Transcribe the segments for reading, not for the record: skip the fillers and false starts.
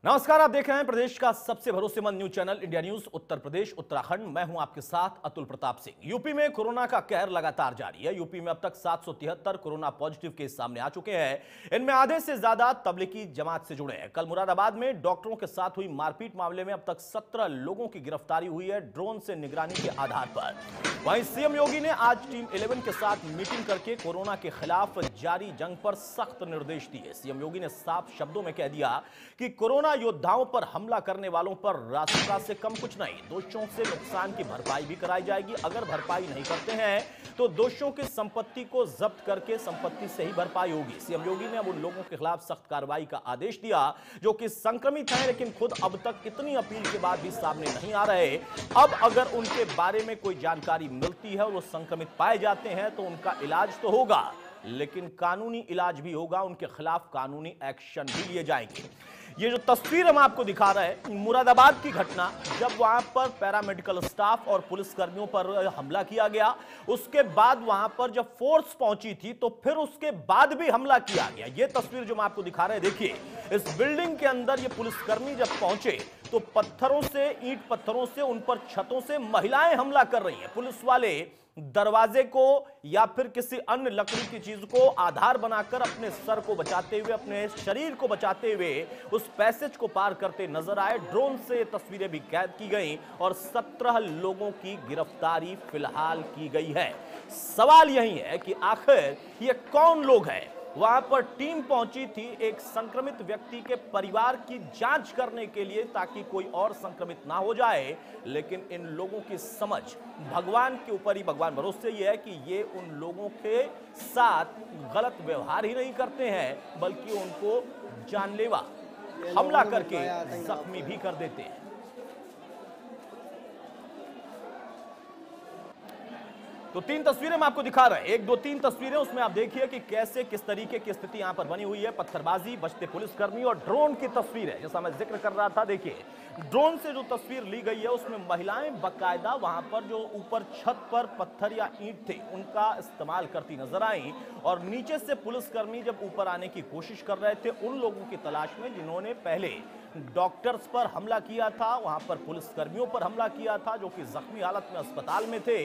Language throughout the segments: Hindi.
नमस्कार, आप देख रहे हैं प्रदेश का सबसे भरोसेमंद news channel India news Uttar Pradesh Uttarakhand. मैं हूं आपके साथ अतुल प्रताप सिंह। यूपी में कोरोना का कहर लगातार जारी है। यूपी में अब तक 773 कोरोना पॉजिटिव केस सामने आ चुके हैं। इनमें आधे से ज्यादा तबलीगी जमात से जुड़े हैं। कल मुरादाबाद में डॉक्टरों के साथ हुई मारपीट मामले में अब तक 17 लोगों की गिरफ्तारी हुई है ड्रोन से निगरानी के आधार पर। वहीं सीएम योगी ने आज टीम 11 के साथ मीटिंग करके कोरोना के खिलाफ जारी जंग पर सख्त निर्देश दिए। सीएम योगी ने साफ शब्दों में कह दिया कि कोरोना योद्धाओं पर हमला करने वालों पर रासुका से कम कुछ नहीं, दोषियों से नुकसान की भरपाई भी कराई जाएगी। अगर भरपाई नहीं करते हैं तो दोषियों की संपत्ति को जब्त करके संपत्ति से ही भरपाई होगी। सीएम योगी ने अब उन लोगों के खिलाफ सख्त कार्रवाई का आदेश दिया जो कि संक्रमित हैं लेकिन खुद अब तक इतनी अपील के बाद भी सामने नहीं आ रहे। अब अगर उनके बारे में कोई जानकारी मिलती है और वो संक्रमित पाए जाते हैं तो उनका इलाज तो होगा, लेकिन कानूनी इलाज भी होगा, उनके खिलाफ कानूनी एक्शन भी लिए जाएंगे। ये जो तस्वीर हम आपको दिखा रहे हैं मुरादाबाद की घटना, जब वहां पर पैरामेडिकल स्टाफ और पुलिस कर्मियों पर हमला किया गया, उसके बाद वहां पर जब फोर्स पहुंची थी तो फिर उसके बाद भी हमला किया गया। ये तस्वीर जो हम आपको दिखा रहे हैं, देखिए इस बिल्डिंग के अंदर ये पुलिसकर्मी जब पहुंचे तो पत्थरों से, ईंट पत्थरों से, उन पर छतों से महिलाएं हमला कर रही हैं। पुलिस वाले दरवाजे को या फिर किसी अन्य लकड़ी की चीज को आधार बनाकर अपने सर को बचाते हुए, अपने शरीर को बचाते हुए उस पैसेज को पार करते नजर आए। ड्रोन से तस्वीरें भी कैद की गई और 17 लोगों की गिरफ्तारी फिलहाल की गई है। सवाल यही है कि आखिर ये कौन लोग हैं। वहां पर टीम पहुंची थी एक संक्रमित व्यक्ति के परिवार की जांच करने के लिए ताकि कोई और संक्रमित ना हो जाए, लेकिन इन लोगों की समझ भगवान के ऊपर ही, भगवान भरोसे ये है कि ये उन लोगों के साथ गलत व्यवहार ही नहीं करते हैं बल्कि उनको जानलेवा हमला करके जख्मी भी कर देते हैं। तो 3 तस्वीरें हम आपको दिखा रहे हैं, 1, 2, 3 तस्वीरें, उसमें आप देखिए कि कैसे किस तरीके की स्थिति यहां पर बनी हुई है। पत्थरबाजी, बचते पुलिसकर्मी और ड्रोन की तस्वीर है। जैसा मैं जिक्र कर रहा था, देखिए ड्रोन से जो तस्वीर ली गई है उसमें महिलाएं बाकायदा वहां पर जो ऊपर छत पर पत्थर या ईंट थे उनका इस्तेमाल करती नजर आई और नीचे से पुलिसकर्मी जब ऊपर आने की कोशिश कर रहे थे उन लोगों की तलाश में जिन्होंने पहले डॉक्टर्स पर हमला किया था, वहां पर पुलिसकर्मियों पर हमला किया था जो कि जख्मी हालत में अस्पताल में थे।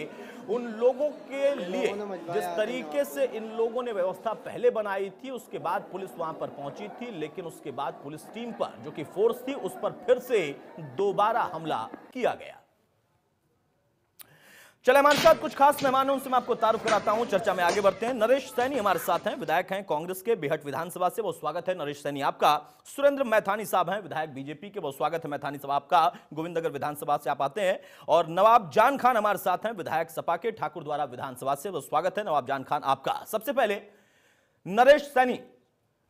उन लोगों के लिए जिस तरीके से इन लोगों ने व्यवस्था पहले बनाई थी, उसके बाद पुलिस वहां पर पहुंची थी, लेकिन उसके बाद पुलिस टीम पर जो कि फोर्स थी उस पर फिर से दोबारा हमला किया गया। चले हमारे साथ कुछ खास मेहमान हैं, उनसे मैं आपको तारुफ कराता हूं। चर्चा में आगे बढ़ते हैं। नरेश सैनी हमारे साथ हैं, विधायक हैं कांग्रेस के बेहट विधानसभा से। बहुत स्वागत है नरेश सैनी आपका। सुरेंद्र मैथानी साहब हैं, विधायक बीजेपी के। बहुत स्वागत है मैथानी साहब आपका, गोविंदनगर विधानसभा से आप आते हैं। और नवाब जान खान हमारे साथ हैं, विधायक सपा के, ठाकुरद्वारा विधानसभा से। बहुत स्वागत है नवाब जान खान आपका। सबसे पहले नरेश सैनी,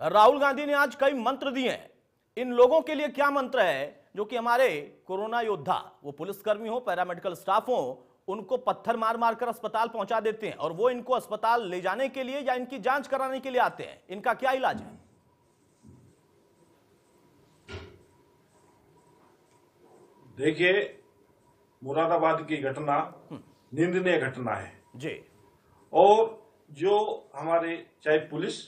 राहुल गांधी ने आज कई मंत्र दिए हैं, इन लोगों के लिए क्या मंत्र है जो कि हमारे कोरोना योद्धा, वो पुलिसकर्मी हो, पैरामेडिकल स्टाफ हो, उनको पत्थर मार मार कर अस्पताल पहुंचा देते हैं और वो इनको अस्पताल ले जाने के लिए या इनकी जांच कराने के लिए आते हैं, इनका क्या इलाज है? देखिए, मुरादाबाद की घटना निंदनीय घटना है जी। और जो हमारे चाहे पुलिस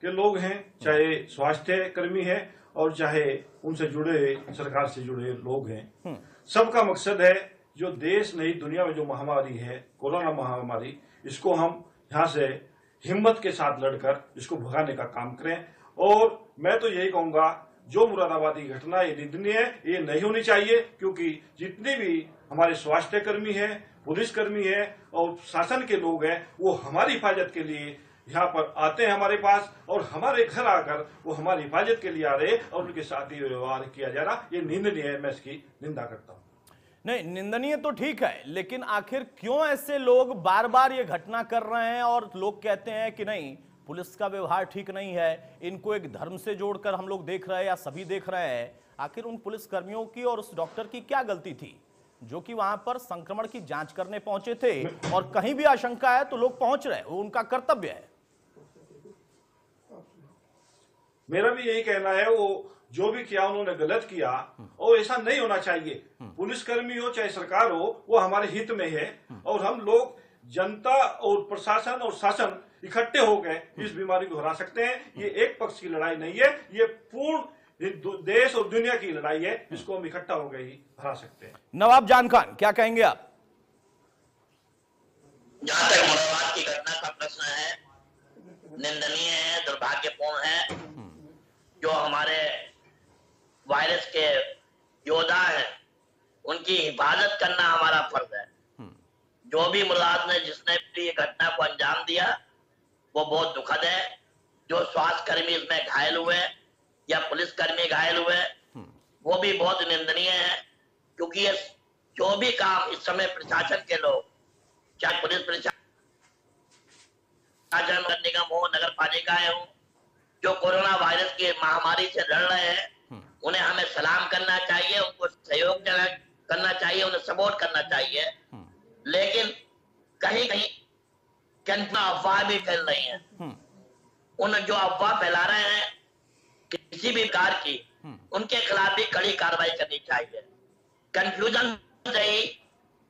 के लोग हैं, चाहे स्वास्थ्य कर्मी हैं और चाहे उनसे जुड़े, सरकार से जुड़े लोग हैं, सबका मकसद है जो देश नहीं दुनिया में जो महामारी है कोरोना महामारी, इसको हम यहां से हिम्मत के साथ लड़कर इसको भगाने का काम करें। और मैं तो यही कहूंगा, जो मुरादाबाद की घटना ये निंदनीय है, ये नहीं होनी चाहिए, क्योंकि जितने भी हमारे स्वास्थ्य कर्मी हैं, पुलिसकर्मी हैं और शासन के लोग हैं, वो हमारी हिफाजत के लिए यहाँ पर आते हैं हमारे पास और हमारे घर आकर वो हमारी हिफाजत के लिए आ रहे और उनके साथ ही व्यवहार किया जा रहा, ये निंदनीय है। मैं इसकी निंदा करता हूँ। नहीं, निंदनीय तो ठीक है, लेकिन आखिर क्यों ऐसे लोग बार बार ये घटना कर रहे हैं और लोग कहते हैं कि नहीं पुलिस का व्यवहार ठीक नहीं है, इनको एक धर्म से जोड़कर हम लोग देख रहे हैं या सभी देख रहे हैं। आखिर उन पुलिस कर्मियों की और उस डॉक्टर की क्या गलती थी जो कि वहां पर संक्रमण की जांच करने पहुंचे थे और कहीं भी आशंका है तो लोग पहुंच रहे हैं, वो उनका कर्तव्य है। मेरा भी यही कहना है, वो जो भी किया उन्होंने गलत किया और ऐसा नहीं होना चाहिए। पुलिसकर्मी हो चाहे सरकार हो, वो हमारे हित में है और हम लोग जनता और प्रशासन और शासन इकट्ठे हो गए इस बीमारी को हरा सकते हैं। ये एक पक्ष की लड़ाई नहीं है, ये पूर्ण ये देश और दुनिया की लड़ाई है, इसको हम इकट्ठा होकर ही हरा सकते हैं। नवाब जान खान, क्या कहेंगे आप? जहां तक मुरादाबाद की घटना का प्रश्न है, निंदनीय है, दुर्भाग्यपूर्ण है। जो हमारे वायरस के योद्धा हैं, उनकी हिफाजत करना हमारा फर्ज है। जो भी मुराद ने जिसने भी ये घटना को अंजाम दिया वो बहुत दुखद है। जो स्वास्थ्य कर्मी इसमें घायल हुए या पुलिसकर्मी घायल हुए वो भी बहुत निंदनीय है, क्योंकि ये जो भी काम इस समय प्रशासन के लोग, चाहे पुलिस प्रशासन निगम हो, नगर पालिकाएं हो, जो कोरोना वायरस की महामारी से लड़ रहे हैं, उन्हें हमें सलाम करना चाहिए, उनको सहयोग करना चाहिए, उन्हें सपोर्ट करना चाहिए। लेकिन कहीं कहीं अफवाह भी फैल रही हैं। उन जो अफवाह फैला रहे हैं किसी भी प्रकार की, उनके खिलाफ भी कड़ी कार्रवाई करनी चाहिए। कंफ्यूजन से ही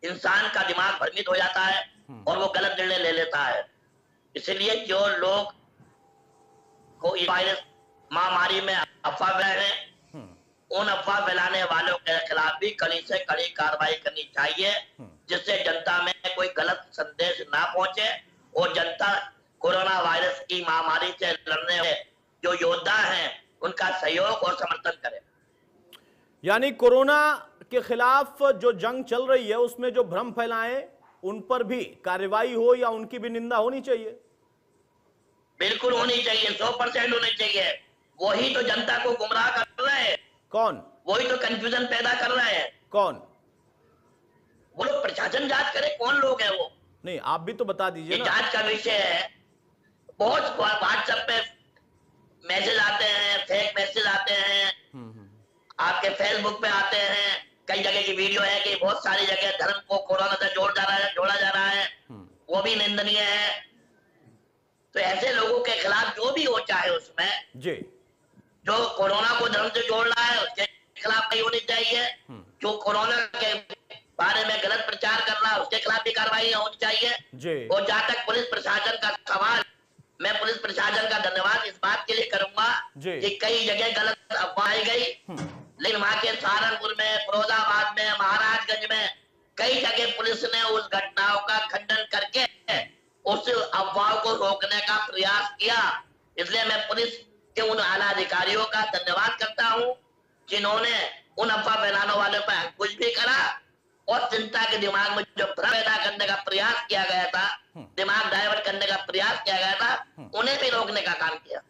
इंसान का दिमाग भ्रमित हो जाता है और वो गलत निर्णय ले लेता है। इसलिए जो लोग को इस वायरस महामारी में अफवाह फैला रहे हैं, उन अफवाह फैलाने वालों के खिलाफ भी कड़ी से कड़ी कार्रवाई करनी चाहिए, जिससे जनता में कोई गलत संदेश ना पहुंचे और जनता कोरोना वायरस की महामारी से लड़ने में जो योद्धा हैं उनका सहयोग और समर्थन करे। यानी कोरोना के खिलाफ जो जंग चल रही है उसमें जो भ्रम फैलाएं उन पर भी कार्रवाई हो या उनकी भी निंदा होनी चाहिए। बिल्कुल होनी चाहिए, 100% होनी चाहिए। वही तो जनता को गुमराह कर रहे हैं। कौन? वही तो कंफ्यूजन पैदा कर रहे हैं। कौन? वो लोग प्रशासन जांच करे कौन लोग हैं वो। नहीं, आप भी तो बता दीजिए ना। जांच का विषय है। बहुत व्हाट्सएप पे मैसेज आते हैं, फेक मैसेज आते हैं, आपके फेसबुक पे आते हैं, कई जगह की वीडियो है कि बहुत सारी जगह धर्म को कोरोना से जोड़ा जा रहा है, वो भी निंदनीय है। तो ऐसे लोगों के खिलाफ जो भी हो चाहे उसमें जी, जो कोरोना को धर्म से जोड़ रहा है उसके खिलाफ नहीं होनी चाहिए। जो कोरोना के बारे में गलत प्रचार कर रहा है उसके खिलाफ भी कार्रवाई होनी चाहिए जी। और जहां तक पुलिस प्रशासन का सवाल, मैं पुलिस प्रशासन का धन्यवाद इस बात के लिए करूंगा कि कई जगह गलत अफवाह आई गई, लेकिन वहां के सहारनपुर में, फिरोजाबाद में, महाराजगंज में कई जगह पुलिस ने उस घटनाओं का खंडन करके उस अफवाह को रोकने का प्रयास किया। इसलिए मैं पुलिस के उन आला अधिकारियों का धन्यवाद करता हूं जिन्होंने उन अफवाह फैलाने वालों पर अंकुश भी करा और जनता के दिमाग में जो भ्रम पैदा करने का प्रयास किया गया था, दिमाग डाइवर्ट करने का प्रयास किया गया था, उन्हें भी रोकने का काम किया।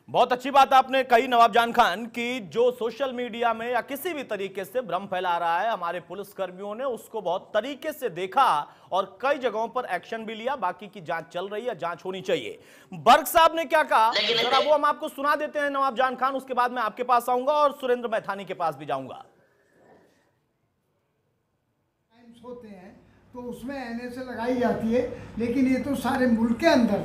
बहुत अच्छी बात आपने कही नवाब जान खान कि जो सोशल मीडिया में या किसी भी तरीके से भ्रम फैला रहा है, हमारे पुलिस कर्मियों ने उसको बहुत तरीके से देखा और कई जगहों पर एक्शन भी लिया। बाकी की जांच चल रही है, जांच होनी चाहिए। बर्क साहब ने क्या कहा जरा वो हम आपको सुना देते हैं नवाब जान खान, उसके बाद मैं आपके पास आऊंगा और सुरेंद्र मैथानी के पास भी जाऊंगा। होते हैं तो उसमें NSA लगाई जाती है, लेकिन ये तो सारे मुल्क के अंदर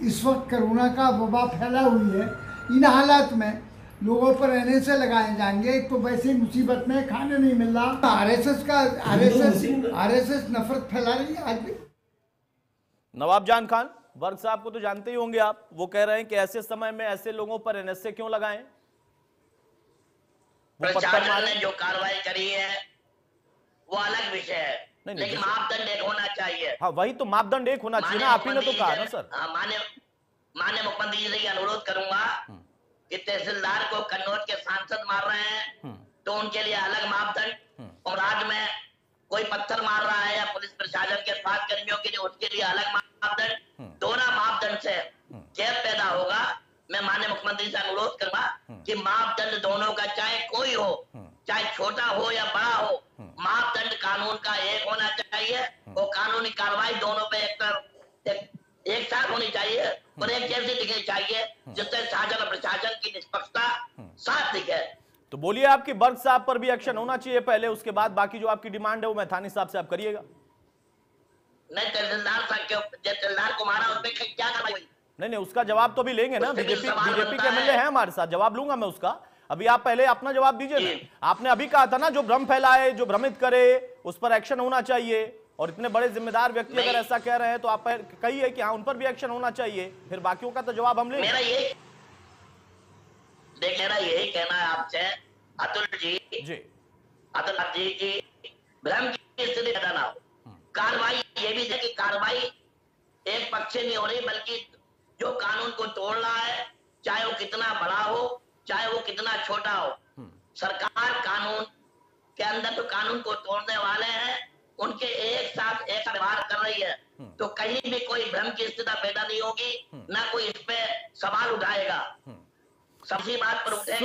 इस वक्त कोरोना का वबा फैला हुई है। इन हालात में लोगों पर NSA लगाए जाएंगे, एक तो वैसे ही मुसीबत में खाने नहीं मिल रहा। RSS नफरत फैला रही है आज भी। नवाब जान खान, बर्क साहब को तो जानते ही होंगे आप, वो कह रहे हैं कि ऐसे समय में ऐसे लोगों पर NSA क्यों लगाएं? प्रशासन ने जो कार्रवाई करी है वो अलग विषय है, लेकिन मापदंड एक होना चाहिए। हाँ, वही तो मापदंड एक होना चाहिए ना, आप ही ने तो कहा ना सर। माननीय मुख्यमंत्री जी से अनुरोध करूंगा कि तहसीलदार को कन्नौज के सांसद मार रहे हैं तो उनके लिए अलग मापदंड, और राज्य में कोई पत्थर मार रहा है या पुलिस प्रशासन के स्वास्थ्य कर्मियों के लिए उसके लिए अलग मापदंड। दोनों मापदंड से गैप पैदा होगा। मैं माननीय मुख्यमंत्री से अनुरोध करूंगा कि मापदंड दोनों का, चाहे कोई हो, चाहे छोटा हो या बड़ा हो, मापदंड कानून का एक होना चाहिए और कानूनी कार्रवाई दोनों पे एक साथ होनी चाहिए और एक जैसी दिखनी चाहिए, जिससे शासन और प्रशासन की निष्पक्षता साथ दिखे। तो बोलिए आपकी बर्क साहब पर भी एक्शन होना चाहिए पहले, उसके बाद बाकी जो आपकी डिमांड है वो मैथानी साहब से आप करिएगा। नहीं, तहसीलदार को मारा, उस पर क्या कार्रवाई हुई? नहीं, उसका जवाब तो भी लेंगे ना, बीजेपी के MLA है हमारे साथ, जवाब लूंगा मैं उसका। अभी आप पहले अपना जवाब दीजिए ना। आपने अभी कहा था ना जो भ्रम फैलाए, जो भ्रमित करे, उस पर एक्शन होना चाहिए, और इतने बड़े जिम्मेदार व्यक्ति अगर ऐसा कह रहे हैं तो आप कहिए कि हाँ उन पर भी एक्शन होना चाहिए, फिर बाकियों का तो जवाब हम लेंगे। देखिए मेरा यही कहना है आपसे अतुल जी की भ्रम की स्थिति पैदा ना हो। कार्रवाई ये भी है कि कार्रवाई एक पक्ष से नहीं हो रही, बल्कि जो कानून को तोड़ रहा है, चाहे वो कितना बड़ा हो, चाहे वो कितना छोटा हो, सरकार कानून के अंदर तो कानून को तोड़ने वाले हैं, उनके एक साथ एक व्यवहार कर रही है। तो कहीं भी कोई भ्रम की स्थिति पैदा नहीं होगी, ना कोई इस पे सवाल उठाएगा। सबसे बात पर उठेगा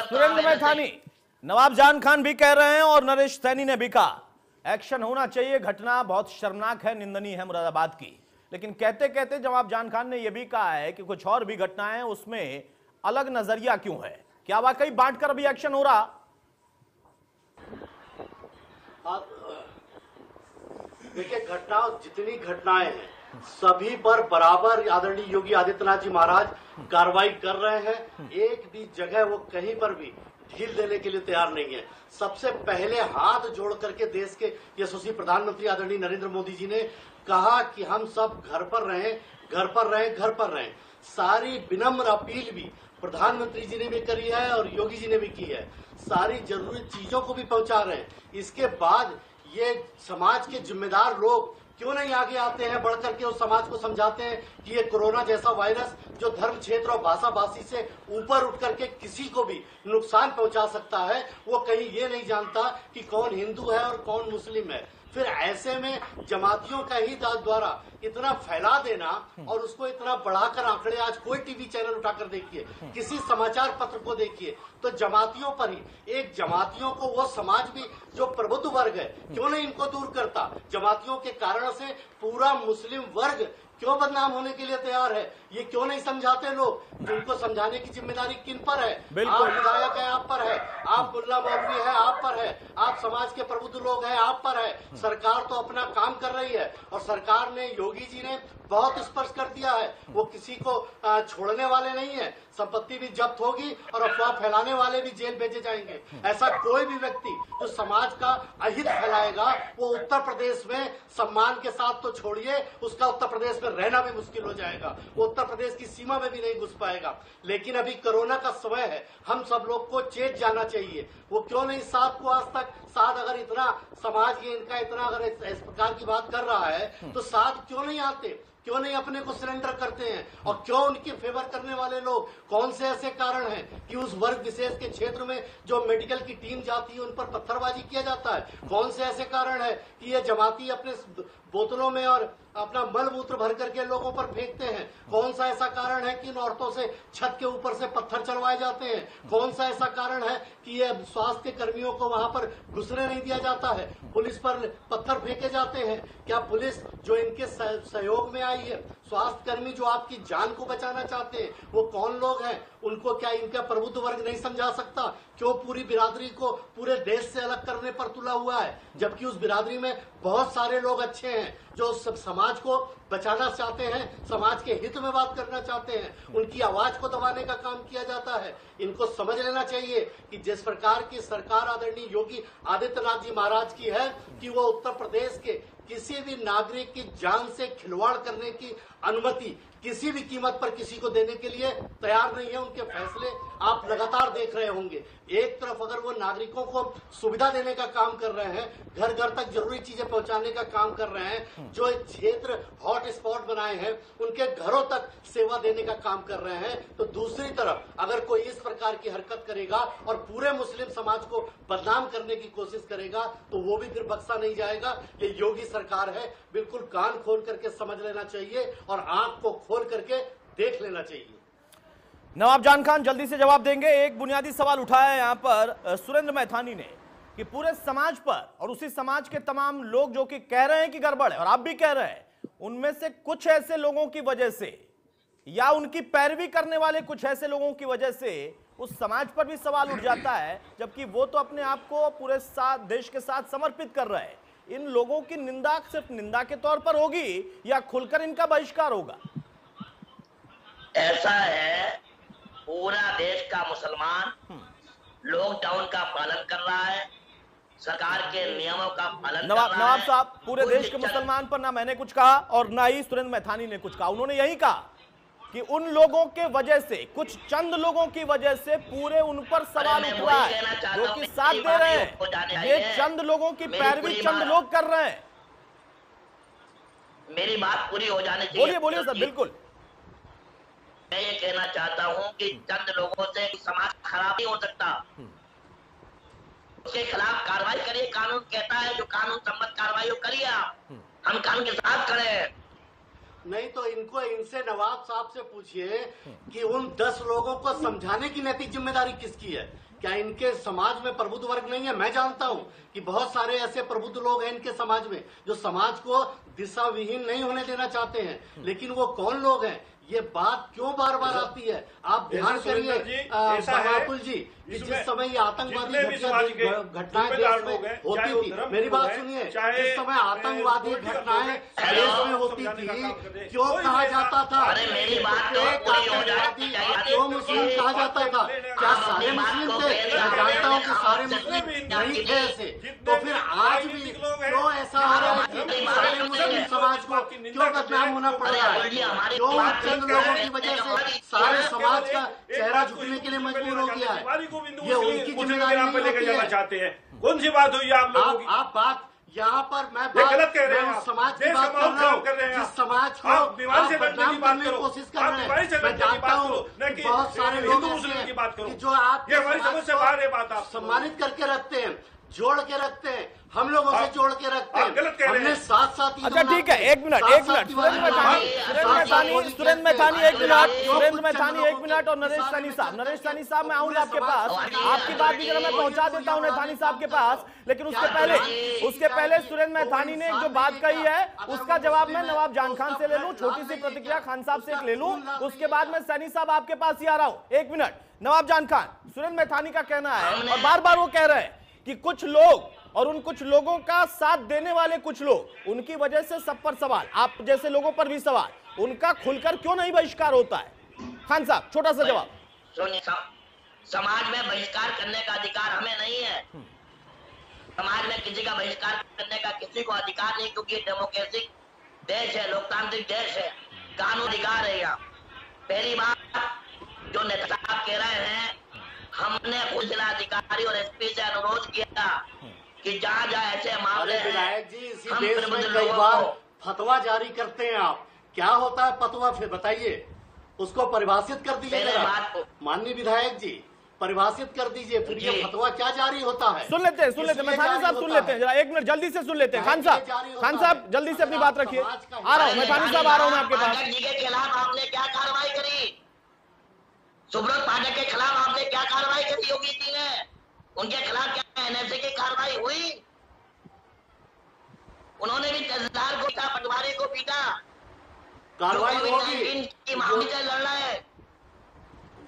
सुरेंद्र मैथानी, नवाब जान खान भी कह रहे हैं और नरेश सैनी ने भी कहा एक्शन होना चाहिए, घटना बहुत शर्मनाक है, निंदनीय है मुरादाबाद की। लेकिन कहते कहते नवाब जान खान ने यह भी कहा है कि कुछ और भी घटनाएं, उसमें अलग नजरिया क्यों है? क्या वाकई बांटकर अभी एक्शन हो रहा? देखिए, जितनी घटनाएं हैं सभी पर बराबर आदरणीय योगी आदित्यनाथ जी महाराज कार्रवाई कर रहे हैं। एक भी जगह वो कहीं पर भी ढील देने के लिए तैयार नहीं है। सबसे पहले हाथ जोड़ करके देश के यशस्वी प्रधानमंत्री आदरणीय नरेंद्र मोदी जी ने कहा कि हम सब घर पर रहें, घर पर रहें, घर पर रहें। सारी विनम्र अपील भी प्रधानमंत्री जी ने भी करी है और योगी जी ने भी की है। सारी जरूरी चीजों को भी पहुंचा रहे हैं। इसके बाद ये समाज के जिम्मेदार लोग क्यों नहीं आगे आते हैं, बढ़ करके उस समाज को समझाते हैं कि ये कोरोना जैसा वायरस जो धर्म क्षेत्र और भाषा भाषी से ऊपर उठ करके किसी को भी नुकसान पहुंचा सकता है, वो कहीं ये नहीं जानता कि कौन हिंदू है और कौन मुस्लिम है। फिर ऐसे में जमातियों का ही द्वारा इतना फैला देना और उसको इतना बढ़ाकर आंकड़े, आज कोई टीवी चैनल उठाकर देखिए, किसी समाचार पत्र को देखिए, तो जमातियों पर ही, एक जमातियों को वो समाज भी जो प्रबुद्ध वर्ग है क्यों नहीं इनको दूर करता? जमातियों के कारण से पूरा मुस्लिम वर्ग क्यों बदनाम होने के लिए तैयार है? ये क्यों नहीं समझाते लोग? जिनको समझाने की जिम्मेदारी किन पर है? आप विधायक है, आप पर है। आप मुल्ला मौलवी है, आप पर है। आप समाज के प्रबुद्ध लोग हैं, आप पर है। सरकार तो अपना काम कर रही है और सरकार ने, योगी जी ने बहुत स्पष्ट कर दिया है, वो किसी को छोड़ने वाले नहीं है। संपत्ति भी जब्त होगी और अफवाह फैलाने वाले भी जेल भेजे जाएंगे। ऐसा कोई भी व्यक्ति जो समाज का अहित फैलाएगा वो उत्तर प्रदेश में सम्मान के साथ तो छोड़िए, उसका उत्तर प्रदेश में रहना भी मुश्किल हो जाएगा। वो उत्तर प्रदेश की सीमा में भी नहीं घुस पाएगा। लेकिन अभी कोरोना का समय है, हम सब लोग को चेत जाना चाहिए। वो क्यों नहीं साथ को आज तक, साथ अगर इतना समाज ये इनका इतना अगर इस प्रकार की बात कर रहा है तो साथ क्यों नहीं आते? क्यों नहीं अपने को सरेंडर करते हैं? और क्यों उनकी फेवर करने वाले लोग, कौन से ऐसे कारण हैं कि उस वर्ग विशेष के क्षेत्र में जो मेडिकल की टीम जाती है उन पर पत्थरबाजी किया जाता है? कौन से ऐसे कारण है कि ये जमाती अपने बोतलों में और अपना मल मूत्र भर करके लोगों पर फेंकते हैं? कौन सा ऐसा कारण है कि इन औरतों से छत के ऊपर से पत्थर चढ़वाए जाते हैं? कौन सा ऐसा कारण है कि ये स्वास्थ्य कर्मियों को वहां पर घुसने नहीं दिया जाता है? पुलिस पर पत्थर फेंके जाते हैं? क्या पुलिस जो इनके सहयोग में आई है, स्वास्थ्य कर्मी जो आपकी जान को बचाना चाहते हैं, वो कौन लोग हैं? उनको क्या इनका प्रबुद्ध वर्ग नहीं समझा सकता? क्यों पूरी बिरादरी को पूरे देश से अलग करने पर तुला हुआ है, जबकि उस बिरादरी में बहुत सारे लोग अच्छे हैं जो समाज को बचाना चाहते हैं, समाज के हित में बात करना चाहते हैं। उनकी आवाज को दबाने का काम किया जाता है। इनको समझ लेना चाहिए कि जिस प्रकार की सरकार आदरणीय योगी आदित्यनाथ जी महाराज की है कि वो उत्तर प्रदेश के किसी भी नागरिक की जान से खिलवाड़ करने की अनुमति किसी भी कीमत पर किसी को देने के लिए तैयार नहीं है। उनके फैसले आप लगातार देख रहे होंगे। एक तरफ अगर वो नागरिकों को सुविधा देने का काम कर रहे हैं, घर घर तक जरूरी चीजें पहुंचाने का काम कर रहे हैं, जो क्षेत्र हॉट स्पॉट बनाए हैं उनके घरों तक सेवा देने का काम कर रहे हैं, तो दूसरी तरफ अगर कोई इस प्रकार की हरकत करेगा और पूरे मुस्लिम समाज को बदनाम करने की कोशिश करेगा तो वो भी फिर बख्शा नहीं जाएगा। ये योगी सरकार है, बिल्कुल कान खोल करके समझ लेना चाहिए और आंख को खोल करके देख लेना चाहिए। नवाब जान खान जल्दी से जवाब देंगे। एक बुनियादी सवाल उठाया है यहां पर सुरेंद्र मैथानी ने कि पूरे समाज पर और उसी समाज के तमाम लोग जो कि कह रहे हैं कि गड़बड़ है और आप भी कह रहे हैं, उनमें से कुछ ऐसे लोगों की वजह से या उनकी पैरवी करने वाले कुछ ऐसे लोगों की वजह से उस समाज पर भी सवाल उठ जाता है, जबकि वो तो अपने आप को पूरे देश के साथ समर्पित कर रहे हैं। इन लोगों की निंदा सिर्फ निंदा के तौर पर होगी या खुलकर इनका बहिष्कार होगा? ऐसा है, पूरा देश का मुसलमान लॉकडाउन का पालन कर रहा है, सरकार के नियमों का पालन कर रहा है। नवाब साहब, पूरे देश के मुसलमान पर ना मैंने कुछ कहा और ना ही सुरेंद्र मैथानी ने कुछ कहा। उन्होंने यही कहा कि उन लोगों के वजह से, कुछ चंद लोगों की वजह से पूरे उन पर सवाल उठ रहा है जो कि साथ दे रहे हैं। ये चंद लोगों की पैरवी चंद लोग कर रहे हैं। मेरी बात पूरी हो जाने चाहिए। बोलिए बोलिए सर, बिल्कुल। मैं ये कहना चाहता हूं कि चंद लोगों से समाज खराब नहीं हो सकता। उसके खिलाफ कार्रवाई करिए। कानून कहता है जो कानून सम्मत कार्रवाई करिए आप। हम कानून के साथ खड़े हैं। नहीं तो इनसे नवाब साहब से पूछिए कि उन 10 लोगों को समझाने की नैतिक जिम्मेदारी किसकी है? क्या इनके समाज में प्रबुद्ध वर्ग नहीं है? मैं जानता हूं कि बहुत सारे ऐसे प्रबुद्ध लोग हैं इनके समाज में जो समाज को दिशा विहीन नहीं होने देना चाहते हैं, लेकिन वो कौन लोग हैं? ये बात क्यों बार बार आती है? आप ध्यान करिए अतुल जी कि जिस समय ये आतंकवादी घटनाएं देश में होती थी, मेरी बात सुनिए, जिस समय आतंकवादी घटनाएं देश में होती थी, क्यों कहा जाता था एक आतंकवादी, क्यों मुस्लिम कहा जाता था? क्या सारे मुस्लिम थे? मैं जानता हूँ कि सारे मुस्लिम नहीं थे ऐसे। तो फिर आज भी क्यों ऐसा हो रहा है कि सारे मुस्लिम समाज को क्यों बदनाम होना पड़ रहा है? क्यों चंद लोगों की वजह से सारे समाज का चेहरा झुकने के लिए मजबूर हो गया है? ये उनकी जिम्मेदारी नहीं होती है। चाहते हैं। कौन सी बात हुई आप लोगों की? आप बात यहाँ पर मैं गलत कह रहे हैं। समाज की बात कर रहा हूँ, जिस समाज को आप बदनाम करने की कोशिश कर रहे हैं। मैं जानता हूँ कि बहुत सारे लोग ऐसे हैं जो आप सम्मानित करके रखते हैं, जोड़ के रखते हैं, हम लोगों से जोड़ के रखते हैं। हमने साथ साथ। अच्छा ठीक है, एक मिनट सुरेंद्र मैथानी एक मिनट और नरेश सैनी साहब मैं आऊंगा आपके पास। आपकी बात भी जरा मैं पहुंचा देता हूं मैथानी साहब के पास, लेकिन उसके पहले सुरेंद्र मैथानी ने जो बात कही है उसका जवाब मैं नवाब जान खान से ले लूं, छोटी सी प्रतिक्रिया खान साहब से ले लूं, उसके बाद मैं सैनी साहब आपके पास ही आ रहा हूं। एक मिनट नवाब जान खान, सुरेंद्र मैथानी का कहना है और बार बार वो कह रहे हैं कि कुछ लोग और उन कुछ लोगों का साथ देने वाले कुछ लोग, उनकी वजह से सब पर सवाल, आप जैसे लोगों पर भी सवाल, उनका खुलकर क्यों नहीं बहिष्कार होता है? खान साहब छोटा सा जवाब। सुनिए, समाज में बहिष्कार करने का अधिकार हमें नहीं है। समाज में किसी का बहिष्कार करने का किसी को अधिकार नहीं, क्योंकि डेमोक्रेटिक देश है, लोकतांत्रिक देश है, कानून अधिकार है यहाँ। पहली बात जो नेता साहब कह रहे हैं, हमने कुछ जिलाधिकारी और एसपी से अनुरोध किया कि जहाँ जहाँ ऐसे मामले हैं, विधायक जी इसी देश में कई बार फतवा जारी करते हैं आप, क्या होता है फतवा? फिर बताइए, उसको परिभाषित कर दीजिए माननीय विधायक जी, परिभाषित कर दीजिए फिर ये फतवा क्या जारी होता है? सुन लेते हैं मैथानी साहब, सुन लेते हैं जरा, एक मिनट जल्दी से सुन लेते हैं। खान साहब जल्दी से अपनी बात रखिए। आ रहा हूँ मैथानी साहब, आ रहा हूँ मैं आपके पास। जी के खिलाफ आपने क्या कार्रवाई करी? सुब्रत पाठक के खिलाफ आपने क्या कार्रवाई करी योगी जी ने? उनके खिलाफ क्या एनएसए की कार्रवाई हुई? उन्होंने भी तहसीलदार को पीटा, पटवारी को पीटा। कार्रवाई होगी की मामले से लड़ रहे हैं।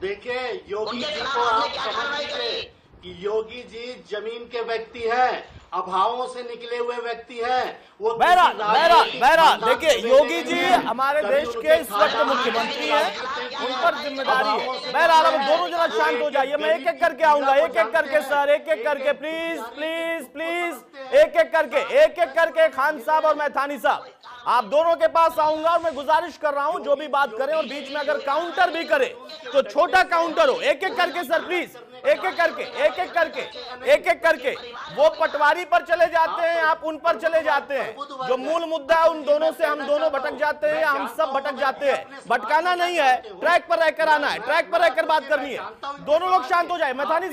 देखिए योगी जी को आप समझ लीजिए कि योगी जी जमीन के व्यक्ति हैं, अभावों से निकले हुए व्यक्ति हैं। वो बहरहाल देखिए योगी जी हमारे देश के इस वक्त मुख्यमंत्री हैं, उन पर जिम्मेदारी है। बहरहाल अब दोनों जरा शांत हो जाइए, मैं एक एक करके आऊंगा, एक एक करके सर, एक एक करके प्लीज प्लीज प्लीज, एक एक करके खान साहब और मैथानी साहब, आप दोनों के पास आऊंगा और मैं गुजारिश कर रहा हूं जो भी बात करें और बीच में अगर काउंटर भी करे तो छोटा काउंटर हो। एक एक करके सर प्लीज, एक एक करके वो पटवारी पर चले जाते हैं, आप उन पर चले जाते हैं, जो मूल मुद्दा है उन दोनों से हम दोनों भटक जाते हैं, हम सब भटक जाते हैं। भटकाना नहीं है, ट्रैक पर रहकर आना है, ट्रैक पर रहकर बात करनी है। दोनों लोग शांत हो जाए। मैथानी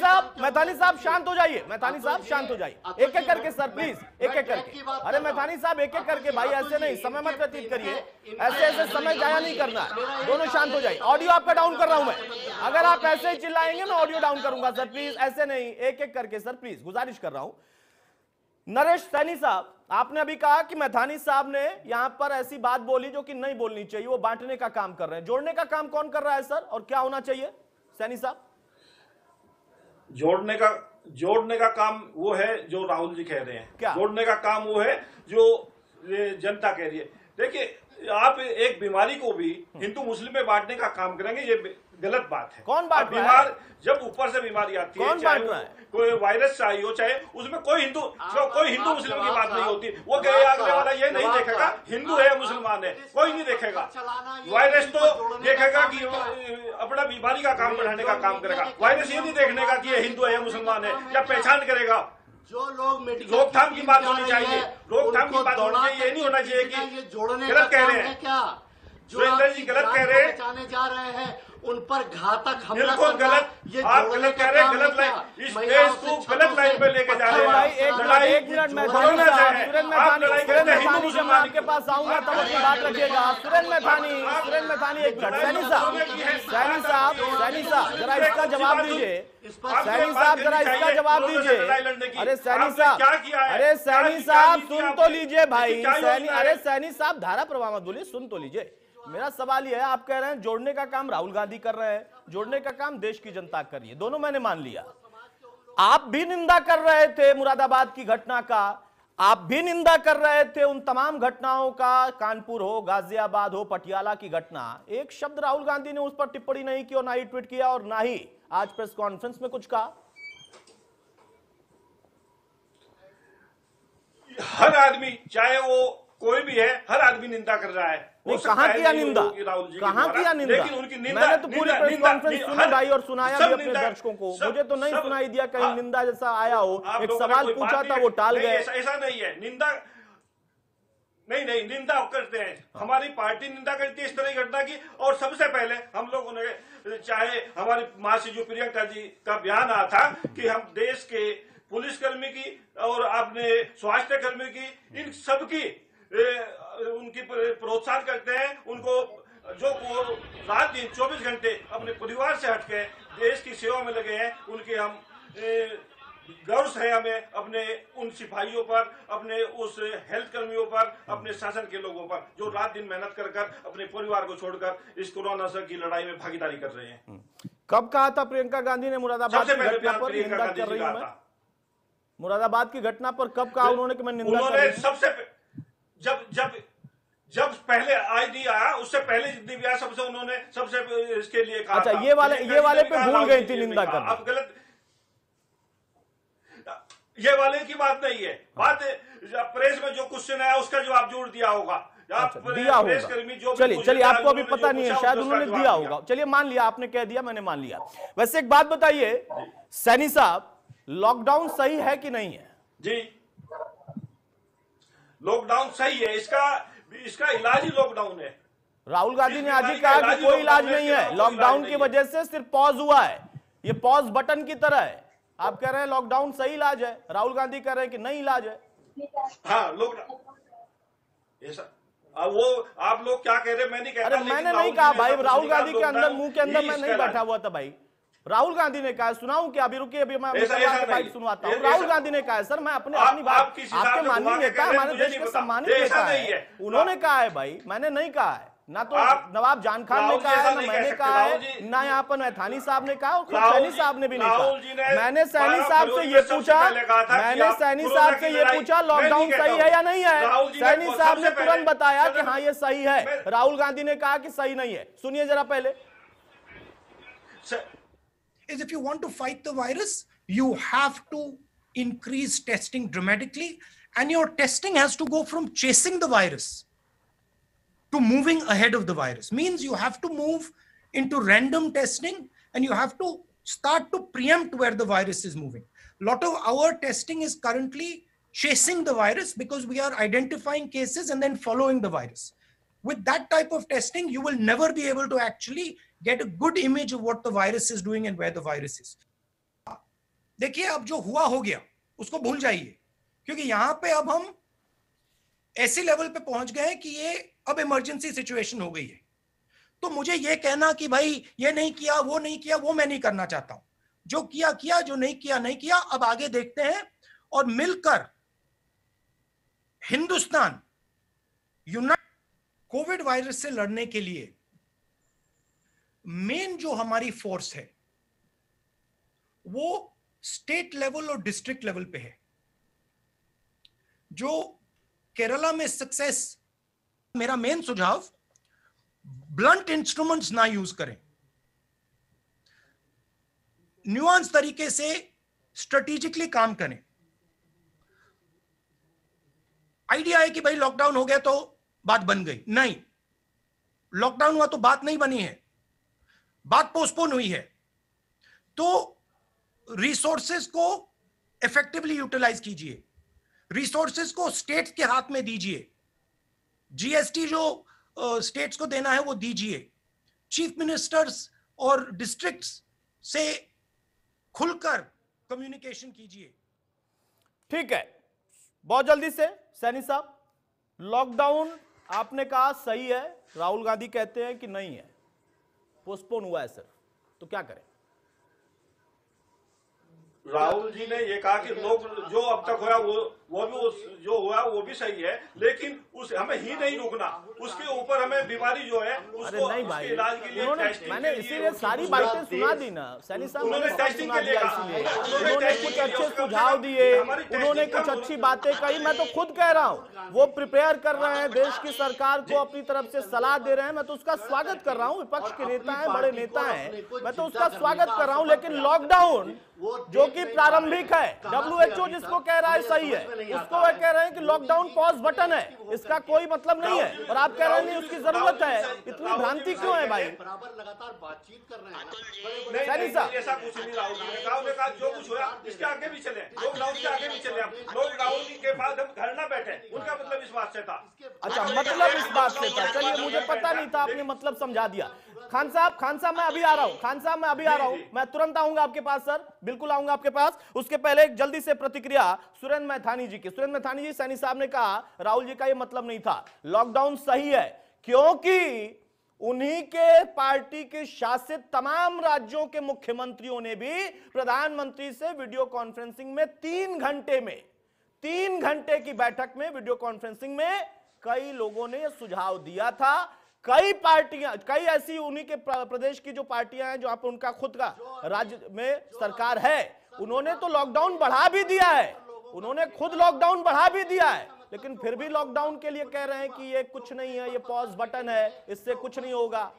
साहब शांत हो जाइए, मैथानी साहब शांत हो जाइए। एक एक करके सर प्लीज, एक एक करके। अरे मैथानी साहब एक एक करके भाई, ऐसे नहीं, समय मत व्यतीत करिए, ऐसे समय जाया नहीं करना है। दोनों शांत हो जाइए। ऑडियो आपका डाउन कर रहा हूं मैं, अगर आप ऐसे ही चिल्लाएंगे मैं ऑडियो डाउन करूंगा सर प्लीज, ऐसे नहीं, एक एक करके सर प्लीज, गुजारिश कर रहा हूं। नरेश सैनी साहब, आपने अभी कहा कि मैथानी साहब ने यहां पर ऐसी बात बोली जो कि नहीं बोलनी चाहिए, वो बांटने का काम कर रहे हैं। जोड़ने का काम कौन कर रहा है सर, और क्या होना चाहिए सैनी साहब? जोड़ने का काम वो है जो राहुल जी कह रहे हैं। क्या? जोड़ने का काम वो है जो जनता कह रही है। देखिए आप एक बीमारी को भी हिंदू मुस्लिम में बांटने का काम करेंगे, ये गलत बात है। कौन बांट रहा है? जब ऊपर से बीमारी आती है, कोई वायरस आई हो, चाहे उसमें कोई हिंदू मुस्लिम की बात नहीं होती। वो कहे अगले वाला ये नहीं देखेगा हिंदू है मुसलमान है, कोई नहीं देखेगा। वायरस तो देखेगा कि अपना बीमारी का काम बढ़ाने का काम करेगा। वायरस ये नहीं देखने का कि ये हिंदू है या मुसलमान है, क्या पहचान करेगा। जो लोग रोकथाम की बात होनी चाहिए, रोकथाम की बात होनी चाहिए। ये नहीं होना चाहिए कि गलत कह रहे हैं क्या सुरेंद्र जी, गलत कह रहे हैं, बचाने जा रहे हैं उन पर घातक हमला बिल्कुल गलत। आप गलत कह रहे हैं, गलत लाइन, इस देश को गलत लाइन पे लेके जा रहे हैं। एक मिनट मैथानी साहब, सुरेंद्र मैथानी, जब मैं आपके पास आऊंगा तब अपनी बात रखिएगा। सुरेंद्र मैथानी एक मिनट। सैनी साहब जरा इसका जवाब दीजिए। सैनी साहब जरा इसका जवाब दीजिए। अरे सैनी साहब सुन तो लीजिए भाई। अरे सैनी साहब धारा प्रवाह मत बोलिए, सुन तो लीजिए। मेरा सवाल यह है, आप कह रहे हैं जोड़ने का काम राहुल गांधी कर रहे हैं, जोड़ने का काम देश की जनता कर रही है, दोनों मैंने मान लिया। आप भी निंदा कर रहे थे मुरादाबाद की घटना का, आप भी निंदा कर रहे थे उन तमाम घटनाओं का, कानपुर हो, गाजियाबाद हो, पटियाला की घटना। एक शब्द राहुल गांधी ने उस पर टिप्पणी नहीं की और ना ही ट्वीट किया और ना ही आज प्रेस कॉन्फ्रेंस में कुछ कहा। हर आदमी, चाहे वो कोई भी है, हर आदमी निंदा कर रहा है। कहां किया निंदा, कहां किया निंदा? लेकिन उनकी निंदा, मैंने तो पूरी प्रेस कॉन्फ्रेंस सुनी भाई और सुनाया भी अपने दर्शकों को। मुझे तो नहीं सुनाई दिया कहीं निंदा जैसा आया हो। एक सवाल पूछा था वो टाल गए। ऐसा नहीं है, निंदा नहीं निंदा करते हैं, हमारी पार्टी निंदा करती है इस तरह की घटना की। और सबसे पहले हम लोगों ने, चाहे हमारी मासी जो प्रियंका जी का बयान आया था कि हम देश के पुलिसकर्मी की और अपने स्वास्थ्य कर्मी की, इन सबकी उनकी प्रोत्साहन करते हैं। उनको जो रात दिन 24 घंटे अपने परिवार से हटके देश की सेवा में लगे हैं, उनके हम गर्व है हमें, अपने उन सिपाहियों पर, अपने उस हेल्थ कर्मियों पर, अपने शासन के लोगों पर जो रात दिन मेहनत कर अपने परिवार को छोड़कर इस कोरोना से की लड़ाई में भागीदारी कर रहे हैं। कब कहा था प्रियंका गांधी ने मुरादाबाद की घटना पर निंदा कर रही हूं मैं? मुरादाबाद की घटना पर कब कहा उन्होंने कि मैं निंदा कर रही हूं? सबसे जब पहले आईडी आया, उससे पहले जितनी भी आया, उन्होंने सबसे इसके लिए कहा। अच्छा, ये वाले पे भूल गई थी निंदा करना। अब गलत, ये वाले की बात नहीं है, बात प्रेस में जो क्वेश्चन आया उसका जवाब जरूर दिया होगा। अच्छा, दिया होगा। चलिए आपको अभी पता नहीं है, शायद उन्होंने दिया होगा। चलिए मान लिया, आपने कह दिया, मैंने मान लिया। वैसे एक बात बताइए सैनी साहब, लॉकडाउन सही है कि नहीं है? जी, लॉकडाउन सही है, इसका इलाज ही लॉकडाउन है। राहुल गांधी ने आज ही कहा कि कोई इलाज नहीं है, लॉकडाउन की वजह से सिर्फ पॉज हुआ है, ये पॉज बटन की तरह है। आप कह रहे हैं लॉकडाउन सही इलाज है, राहुल गांधी कह रहे हैं कि नहीं इलाज है। हाँ, लॉकडाउन ऐसा, वो आप लोग क्या कह रहे हैं मैं नहीं कह रहा। अरे मैंने नहीं कहा भाई, राहुल गांधी के अंदर, मुंह के अंदर मैं नहीं बैठा हुआ था भाई। राहुल गांधी ने कहा, सुनाऊं क्या? अभी रुकिए, अभी मैं बाइट सुनवाता हूं। राहुल गांधी ने कहा है सर, मैं अपनी बात, आपके माननीय नेता, हमारे देश के सम्मानित नेता है, उन्होंने कहा है भाई, मैंने नहीं कहा है। ना तो नवाब जान खान ने कहा है, ना मैंने कहा है, ना यहाँ पर मैथानी साहब ने कहा, और खुद सैनी साहब ने भी नहीं कहा। मैंने सैनी साहब से ये पूछा, लॉकडाउन सही है या नहीं है? सैनी साहब ने तुरंत बताया कि हाँ ये सही है। राहुल गांधी ने कहा कि सही नहीं है। सुनिए जरा पहले। Is if you want to fight the virus, you have to increase testing dramatically, and your testing has to go from chasing the virus to moving ahead of the virus. Means you have to move into random testing, and you have to start to preempt where the virus is moving. A lot of our testing is currently chasing the virus because we are identifying cases and then following the virus. With that type of testing, you will never be able to actually get a good image of what the virus is doing and where the virus is. देखिए, अब जो हुआ हो गया उसको भूल जाइए, क्योंकि यहां पे अब हम ऐसे लेवल पे पहुंच गए हैं कि ये अब इमरजेंसी सिचुएशन हो गई है। तो मुझे ये कहना कि भाई ये नहीं किया, वो नहीं किया, वो मैं नहीं करना चाहता हूं। जो किया किया, जो नहीं किया नहीं किया। अब आगे देखते हैं और मिलकर हिंदुस्तान यूनाइटेड कोविड वायरस से लड़ने के लिए मेन जो हमारी फोर्स है वो स्टेट लेवल और डिस्ट्रिक्ट लेवल पे है। जो केरला में सक्सेस, मेरा मेन सुझाव, ब्लंट इंस्ट्रूमेंट्स ना यूज करें, न्यूआंस तरीके से स्ट्रेटेजिकली काम करें। आइडिया है कि भाई लॉकडाउन हो गया तो बात बन गई, नहीं, लॉकडाउन हुआ तो बात नहीं बनी है, बात पोस्टपोन हुई है। तो रिसोर्सेज को इफेक्टिवली यूटिलाइज कीजिए, रिसोर्सेज को स्टेट्स के हाथ में दीजिए, जीएसटी जो स्टेट्स को देना है वो दीजिए, चीफ मिनिस्टर्स और डिस्ट्रिक्ट्स से खुलकर कम्युनिकेशन कीजिए। ठीक है, बहुत जल्दी से सैनी साहब, लॉकडाउन आपने कहा सही है, राहुल गांधी कहते हैं कि नहीं है, पोस्टपोन हुआ है सिर्फ, तो क्या करें? राहुल जी ने ये कहा कि लोग जो अब तक हुआ वो भी जो हुआ वो भी सही है, लेकिन उस हमें ही नहीं रुकना, उसके ऊपर हमें बीमारी जो है उसको नहीं भाई, उसके इलाज के लिए टेस्टिंग मैंने इसीलिए सारी बातें सुना दी ना सैनी साहब, मैंने टेस्टिंग सुना के लिए दिया कहा, इसीलिए। उन्होंने कुछ अच्छे सुझाव दिए, उन्होंने कुछ अच्छी बातें कही, मैं तो खुद कह रहा हूँ वो प्रिपेयर कर रहे हैं, देश की सरकार को अपनी तरफ से सलाह दे रहे हैं, मैं तो उसका स्वागत कर रहा हूँ। विपक्ष के नेता हैं, बड़े नेता हैं, मैं तो उसका स्वागत कर रहा हूँ। लेकिन लॉकडाउन जो कि प्रारंभिक है, WHO जिसको कह रहा है सही है, उसको वह कह रहे हैं कि लॉकडाउन पॉज बटन है, इसका कोई मतलब नहीं है, और आप कह रहे हैं उसकी जरूरत है। इतनी भ्रांति क्यों है भाई? बराबर लगातार बातचीत कर रहे हैं। नहीं, ऐसा कुछ नहीं। राहुल जी ने कहा जो कुछ हुआ इसके आगे भी चले, लॉकडाउन के आगे भी चले, लॉकडाउन के बाद हम घर ना बैठे, उनका मतलब इस बात से था। अच्छा, मतलब इस बात से था, चलिए मुझे पता नहीं था, आपने मतलब समझा दिया। खान साहब मैं अभी आ रहा हूं, मैं तुरंत आऊंगा आपके पास सर, बिल्कुल आऊंगा आपके पास। उसके पहले एक जल्दी से प्रतिक्रिया सुरेंद्र मैथानी जी की। सुरेंद्र मैथानी जी, सैनी साहब ने कहा राहुल जी का ये मतलब नहीं था, लॉकडाउन सही है, क्योंकि उन्हीं के पार्टी के शासित तमाम राज्यों के मुख्यमंत्रियों ने भी प्रधानमंत्री से वीडियो कॉन्फ्रेंसिंग में 3 घंटे की बैठक में वीडियो कॉन्फ्रेंसिंग में कई लोगों ने यह सुझाव दिया था। कई पार्टियां, कई ऐसी उन्हीं के प्रदेश की जो पार्टियां हैं, जो आप उनका खुद का राज्य में सरकार है, उन्होंने तो लॉकडाउन बढ़ा भी दिया है, उन्होंने खुद लॉकडाउन बढ़ा भी दिया है, लेकिन फिर भी लॉकडाउन के लिए कह रहे हैं कि ये कुछ नहीं है, ये पॉज बटन है, इससे कुछ नहीं होगा।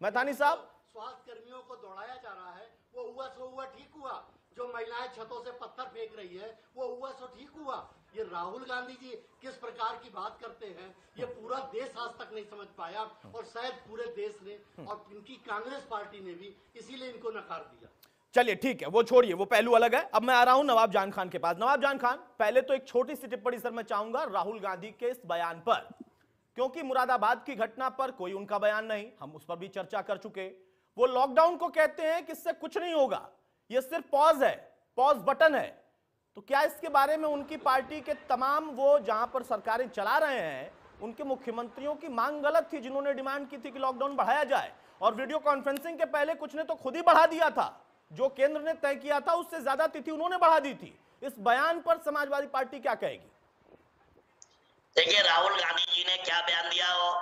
मैथानी साहब, स्वास्थ्य कर्मियों को दौड़ाया जा रहा है, वो हुआ सो हुआ ठीक हुआ। जो महिलाएं छतों से पत्थर फेंक रही है वो हुआ सो ठीक हुआ। ये राहुल गांधी जी किस प्रकार की बात करते हैं ये पूरा देश आज तक नहीं समझ पाया, और शायद पूरे देश ने और इनकी कांग्रेस पार्टी ने भी, इसीलिए इनको नकार दिया। चलिए ठीक है, वो छोड़िए, वो पहलू अलग है। अब मैं आ रहा हूं नवाब जान खान के पास। नवाब जान खान, पहले तो एक छोटी सी टिप्पणी सर मैं चाहूंगा राहुल गांधी के इस बयान पर, क्योंकि मुरादाबाद की घटना पर कोई उनका बयान नहीं, हम उस पर भी चर्चा कर चुके। वो लॉकडाउन को कहते हैं कि इससे कुछ नहीं होगा, ये सिर्फ पॉज है, पॉज बटन है। तो क्या इसके बारे में उनकी पार्टी के तमाम वो जहां पर सरकारें चला रहे हैं, उनके मुख्यमंत्रियों की मांग गलत थी, जिन्होंने डिमांड की थी कि लॉकडाउन बढ़ाया जाए, और वीडियो कॉन्फ्रेंसिंग के पहले कुछ ने तो खुद ही बढ़ा दिया था, जो केंद्र ने तय किया था उससे ज्यादा तिथि उन्होंने बढ़ा दी थी। इस बयान पर समाजवादी पार्टी क्या कहेगी? देखिए, राहुल गांधी जी ने क्या बयान दिया हो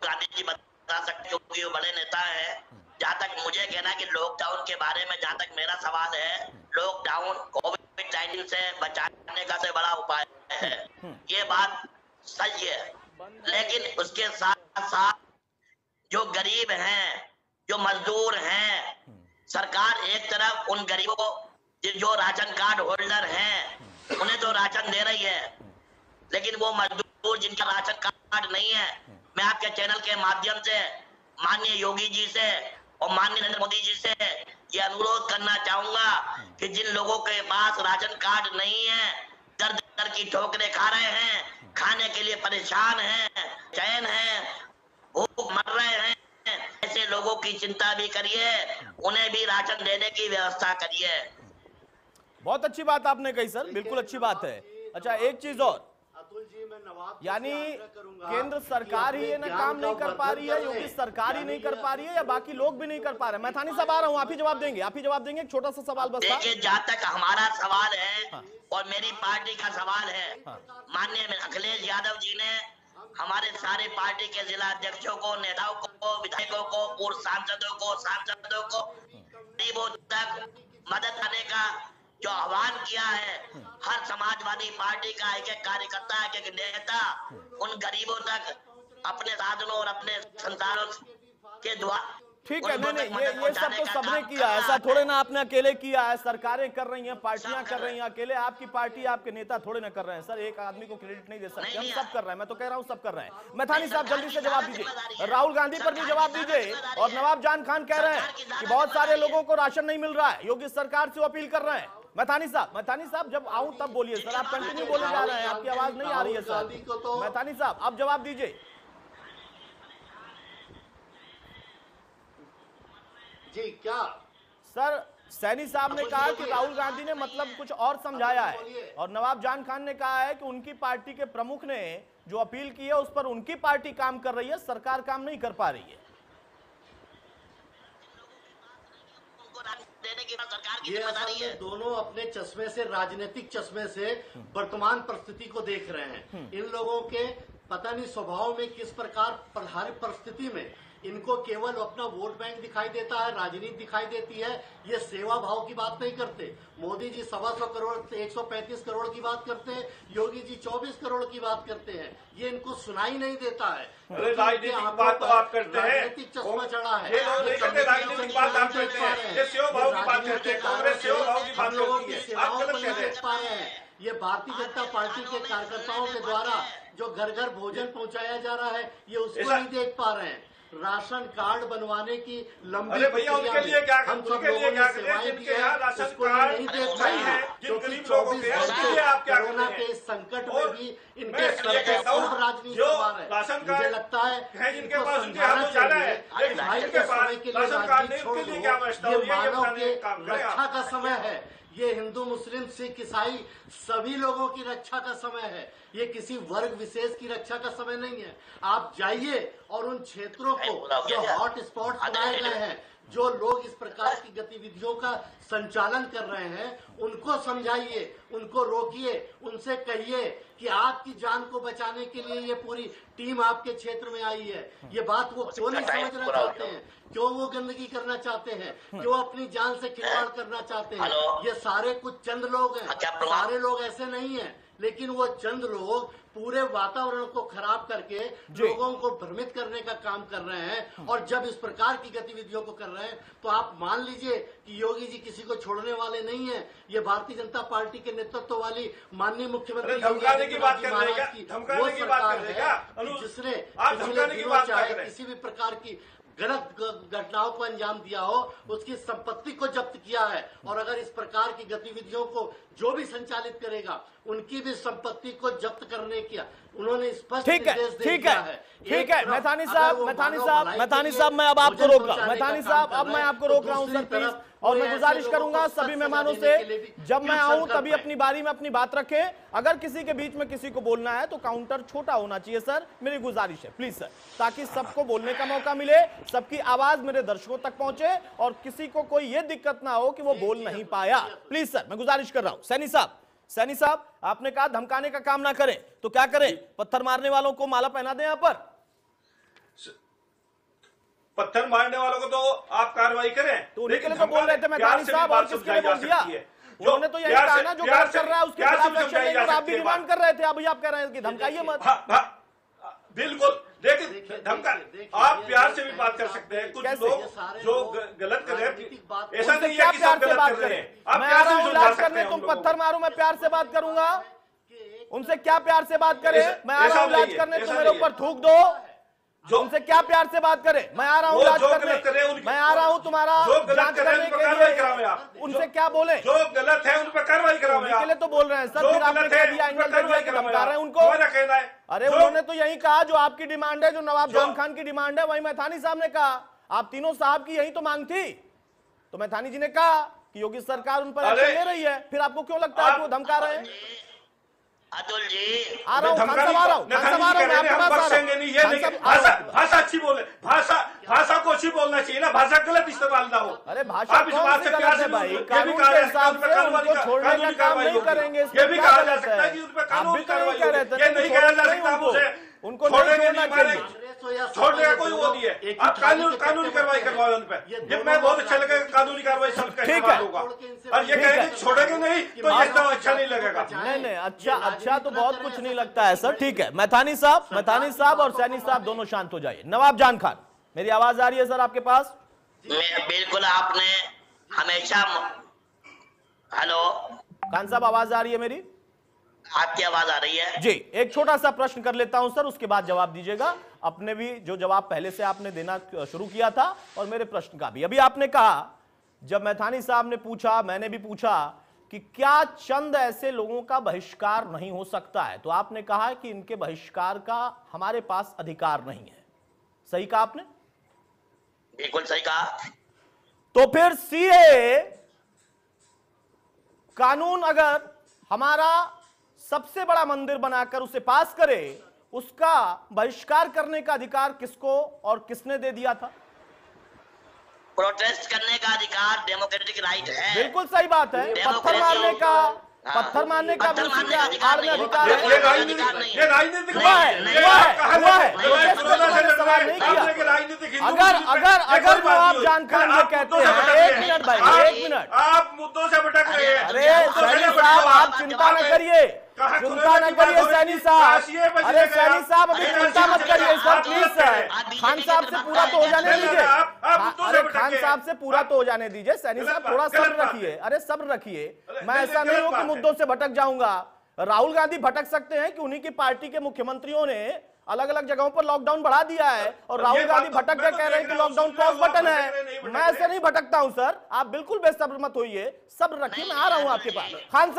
गांधी जी बता सकते, क्योंकि वो बड़े नेता है। जहां तक मुझे कहना कि लॉकडाउन के बारे में जहां तक मेरा सवाल है, लॉकडाउन कोविड-19 से बचाने का सबसे बड़ा उपाय है, ये बात सही है, लेकिन उसके साथ साथ जो गरीब हैं, जो मजदूर हैं, सरकार एक तरफ उन गरीबों को जो राशन कार्ड होल्डर हैं उन्हें तो राशन दे रही है, लेकिन वो मजदूर जिनका राशन कार्ड नहीं है, मैं आपके चैनल के माध्यम से माननीय योगी जी से और माननीय नरेंद्र मोदी जी से ये अनुरोध करना चाहूंगा कि जिन लोगों के पास राशन कार्ड नहीं है, दर दर की ठोकरें खा रहे हैं, खाने के लिए परेशान हैं, चैन है, भूख मर रहे हैं, ऐसे लोगों की चिंता भी करिए, उन्हें भी राशन देने की व्यवस्था करिए। बहुत अच्छी बात आपने कही सर, बिल्कुल अच्छी बात है। अच्छा, एक चीज और, यानी केंद्र सरकार ही ये ना काम नहीं कर पा रही है, योगी सरकार ही नहीं कर पा रही है, या बाकी लोग भी नहीं कर पा रहे? मैथानी साहब आ रहा हूं, आप ही जवाब देंगे, एक छोटा सा सवाल बस। देखिए, जहां तक हमारा सवाल है और मेरी पार्टी का सवाल है, माननीय अखिलेश यादव जी ने हमारे सारे पार्टी के जिला अध्यक्षों को, नेताओं को, विधायकों को, पूर्व सांसदों को गरीबों तक मदद करने का जो आह्वान किया है, हर समाजवादी पार्टी का एक एक कार्यकर्ता, एक एक नेता उन गरीबों तक अपने साधनों और अपने संसाधनों के द्वारा ठीक है, नहीं ये सब तो सबने किया, ऐसा थोड़े ना आपने अकेले किया है, सरकारें कर रही हैं, पार्टियां कर रही हैं, अकेले आपकी पार्टी आपके नेता थोड़े ना कर रहे हैं सर, एक आदमी को क्रेडिट नहीं दे सकते, हम सब कर रहे हैं, मैं तो कह रहा हूं सब कर रहे हैं। मैथानी साहब जल्दी से जवाब दीजिए, राहुल गांधी पर भी जवाब दीजिए, और नवाब जान खान कह रहे हैं कि बहुत सारे लोगों को राशन नहीं मिल रहा है, योगी सरकार से अपील कर रहे हैं। मैथानी साहब जब आऊं तब बोलिए सर, आप कंटिन्यू बोले जा रहे हैं, आपकी आवाज नहीं आ रही है सर। मैथानी साहब अब जवाब दीजिए। जी क्या सर, सैनी साहब ने कहा कि राहुल गांधी ने मतलब कुछ और समझाया है, और नवाब जान खान ने कहा है कि उनकी पार्टी के प्रमुख ने जो अपील की है उस पर उनकी पार्टी काम कर रही है, सरकार काम नहीं कर पा रही है। ये असल में दोनों अपने चश्मे से, राजनीतिक चश्मे से वर्तमान परिस्थिति को देख रहे हैं। इन लोगों के पता नहीं स्वभाव में किस प्रकार हर परिस्थिति में इनको केवल अपना वोट बैंक दिखाई देता है, राजनीति दिखाई देती है, ये सेवा भाव की बात नहीं करते। मोदी जी 125 करोड़ 135 करोड़ की बात करते हैं, योगी जी 24 करोड़ की बात करते हैं, ये इनको सुनाई नहीं देता है। अरे राजनीतिक बात तो आप करते हैं, राजनीतिक चश्मा चढ़ा है, ये लोग नहीं करते, राजनीतिक बात आप करते हैं, ये सेवा भाव की बात करते हैं, कांग्रेस सेवा भाव की बात करती है, आप गलत कह रहे हैं। ये भारतीय जनता पार्टी के कार्यकर्ताओं के द्वारा जो घर घर भोजन पहुंचाया जा रहा है, ये उसको नहीं देख पा रहे हैं। राशन कार्ड बनवाने की लंबी अरे भैया उनके लिए क्या, हम सब उनके लिए लोगों क्या ने सेवाएं करें, दी जिनके यहाँ है, राशन उसको कार्ड नहीं देख नहीं पाए है, हैं, जिन क्योंकि गरीब लोगों 24 के हैं, उसके लिए घंटे आप क्या कोरोना कर के रहे इस संकट और में भी इनके मैं सर ये पे कहता हूं, सिर्फ राजनीति जो सवार है। राशन मुझे कार्ड लगता है है जिनके इनको पास उनके समझाना हाथ उजाला है, चाहिए लेकिन भाई जिनके के पास समय के लिए राशन कार्ड राजनीति नहीं, छोड़ उनके लिए दो, क्या व्यवस्था ये हो रही है, ये मानव बताने के का काम करें रक्षा आप। का समय है, ये हिंदू मुस्लिम सिख ईसाई सभी लोगों की रक्षा का समय है, ये किसी वर्ग विशेष की रक्षा का समय नहीं है। आप जाइए और उन क्षेत्रों को जो हॉट स्पॉट बनाए गए हैं, जो लोग इस प्रकार की गतिविधियों का संचालन कर रहे हैं, उनको समझाइए, उनको रोकिए, उनसे कहिए कि आपकी जान को बचाने के लिए ये पूरी टीम आपके क्षेत्र में आई है। ये बात वो क्यों नहीं समझना चाहते हैं, क्यों वो गंदगी करना चाहते हैं, क्यों अपनी जान से खिलवाड़ करना चाहते हैं। ये सारे कुछ चंद लोग हैं, सारे लोग ऐसे नहीं हैं, लेकिन वो चंद लोग पूरे वातावरण को खराब करके लोगों को भ्रमित करने का काम कर रहे हैं। और जब इस प्रकार की गतिविधियों को कर रहे हैं तो आप मान लीजिए कि योगी जी किसी को छोड़ने वाले नहीं है। ये भारतीय जनता पार्टी के नेतृत्व वाली माननीय मुख्यमंत्री धमकाने की बात कर रहे हैं, धमकाने की बात कर रहे हैं, जिसने आप धमकाने की बात चाहे कर रहे हैं, किसी भी प्रकार की गलत घटनाओं को अंजाम दिया हो, उसकी संपत्ति को जब्त किया है। और अगर इस प्रकार की गतिविधियों को जो भी संचालित करेगा, उनकी भी संपत्ति को जब्त करने की उन्होंने स्पष्ट निर्देश दे दिया है। ठीक है मैथानी साहब मैं अब आपको रोक रहा हूं, मैथानी साहब अब मैं आपको रोक रहा हूं सर प्लीज, और मैं गुजारिश करूंगा सभी मेहमानों से जब मैं आऊं तभी अपनी बारी में अपनी बात रखें। अगर किसी के बीच में किसी को बोलना है तो काउंटर छोटा होना चाहिए सर, मेरी गुजारिश है प्लीज सर, ताकि सबको बोलने का मौका मिले, सबकी आवाज मेरे दर्शकों तक पहुंचे और किसी को कोई ये दिक्कत ना हो कि वो बोल नहीं पाया। प्लीज सर मैं गुजारिश कर रहा हूं। सैनी साहब आपने कहा धमकाने का काम ना करें तो क्या करें, पत्थर मारने वालों को माला पहना दें यहां पर? पत्थर मारने वालों को तो आप कार्रवाई करें, तो उनके लिए तो बोल रहे थे मैथानी साहब, और किसके लिए बोल दिया? उन्होंने तो यही कहा ना जो गलत कर रहा है उसके खिलाफ एक्शन लेंगे, और आप भी डिमांड कर रहे थे, अभी आप कह रहे हैं कि धमकाइए मत। बिल्कुल देखिए धमका, आप प्यार से भी बात कर सकते हैं। कुछ लोग जो गलत कर रहे हैं, ऐसा नहीं है कि सब गलत कर रहे हैं, आप मैं आ प्यार रहा से हूं समझा इलाज सकते करने, हैं। तुम पत्थर मारो मैं प्यार से बात करूंगा, उनसे क्या प्यार से बात करें? मैं आ रहा हूं इलाज करने, तुम मेरे ऊपर थूक दो, जो उनसे क्या प्यार से बात करें? मैं आ रहा हूं इलाज करने, मैं आ रहा हूं तुम्हारा जांच करने के लिए, उनसे क्या बोले? जो गलत है उन पर कार्रवाई करावे आप, के लिए तो बोल रहे हैं सर, फिर आपने कह दिया एंगल दे दिया कि धमका रहे हैं उनको। अरे उन्होंने तो यही कहा जो आपकी डिमांड है, जो नवाब जान खान की डिमांड है, वही मैथानी साहब ने कहा। आप तीनों साहब की यही तो मांग थी, तो मैथानी जी ने कहा कि योगी सरकार उन पर एक्शन ले रही है, फिर आपको क्यों लगता है कि वो धमका रहे हैं? अतुल जी आ रहा हूं, खान साहब आ रहा हूं, मैं आपके पास आ रहा हूं। भाषा अच्छी बोले, भाषा को अच्छी बोलना चाहिए ना, भाषा गलत इस्तेमाल ना हो। अरे भाषा कौन सी गलत है भाई, कानून के हिसाब से उनको छोड़ने का काम नहीं करेंगे, ये भी कहा जा सकता है कि उन पर कानूनी कार्रवाई होगी, ये नहीं कहा जा सकता उनको छोड़ेंगे नहीं मारेंगे, छोड़ने का कोई वो नहीं है। आप कानूनी कार्रवाई करवाओ उन पर, ये मैं बहुत अच्छा लगेगा, कानूनी कार्रवाई सब होगा। और ये कहेंगे छोड़ेंगे नहीं तो ये तो अच्छा नहीं लगेगा। नहीं अच्छा तो बहुत कुछ नहीं लगता है सर। ठीक है मैथानी साहब और सैनी साहब दोनों शांत हो जाइए। नवाब जान खान, मेरी आवाज आ रही है सर आपके पास? बिल्कुल आपने हमेशा। हेलो, खान साहब आवाज आ रही है मेरी? आपकी आवाज आ रही है जी। एक छोटा सा प्रश्न कर लेता हूं सर, उसके बाद जवाब दीजिएगा। अपने भी जो जवाब पहले से आपने देना शुरू किया था और मेरे प्रश्न का भी। अभी आपने कहा, जब मैथानी साहब ने पूछा, मैंने भी पूछा कि क्या चंद ऐसे लोगों का बहिष्कार नहीं हो सकता है, तो आपने कहा कि इनके बहिष्कार का हमारे पास अधिकार नहीं है। सही कहा आपने? बिल्कुल सही कहा। तो फिर सीए कानून अगर हमारा सबसे बड़ा मंदिर बनाकर उसे पास करे, उसका बहिष्कार करने का अधिकार किसको और किसने दे दिया था? प्रोटेस्ट करने का अधिकार डेमोक्रेटिक राइट है। बिल्कुल सही बात है। पत्थर मारने का भी उसी के आड़ में अधिकार है। ये राजनीतिक हुआ है। सवाल नहीं किया। अगर नवाब जान खान ये कहते हैं, एक मिनट भाई, एक मिनट, आप मुद्दों से भटक रहे हैं। अरे सैनी साहब आप चिंता न करिए, चिंता न करिए सैनी साहब। अरे सैनी साहब अभी चिंता मत करिए सर, प्लीज सर। खान साहब से पूरा तो हो जाने दीजिए। अरे खान साहब से पूरा तो हो जाने दीजिए। सैनी साहब थोड़ा सब्र रखिए। अरे सब्र रखिए। मैं ऐसा नहीं हूं कि मुद्दों से भटक जाऊंगा। राहुल गांधी भटक सकते हैं कि उन्हीं की पार्टी के मुख्यमंत्रियों ने अलग अलग जगहों पर लॉकडाउन बढ़ा दिया है और राहुल गांधी भटक कर कह रहे हैं कि लॉकडाउन पॉज बटन है। मैं ऐसे नहीं भटकता हूं सर, आप बिल्कुल बेसब्र मत होइए, सब्र रखिए, मैं आ रहा हूं आपके पास। खान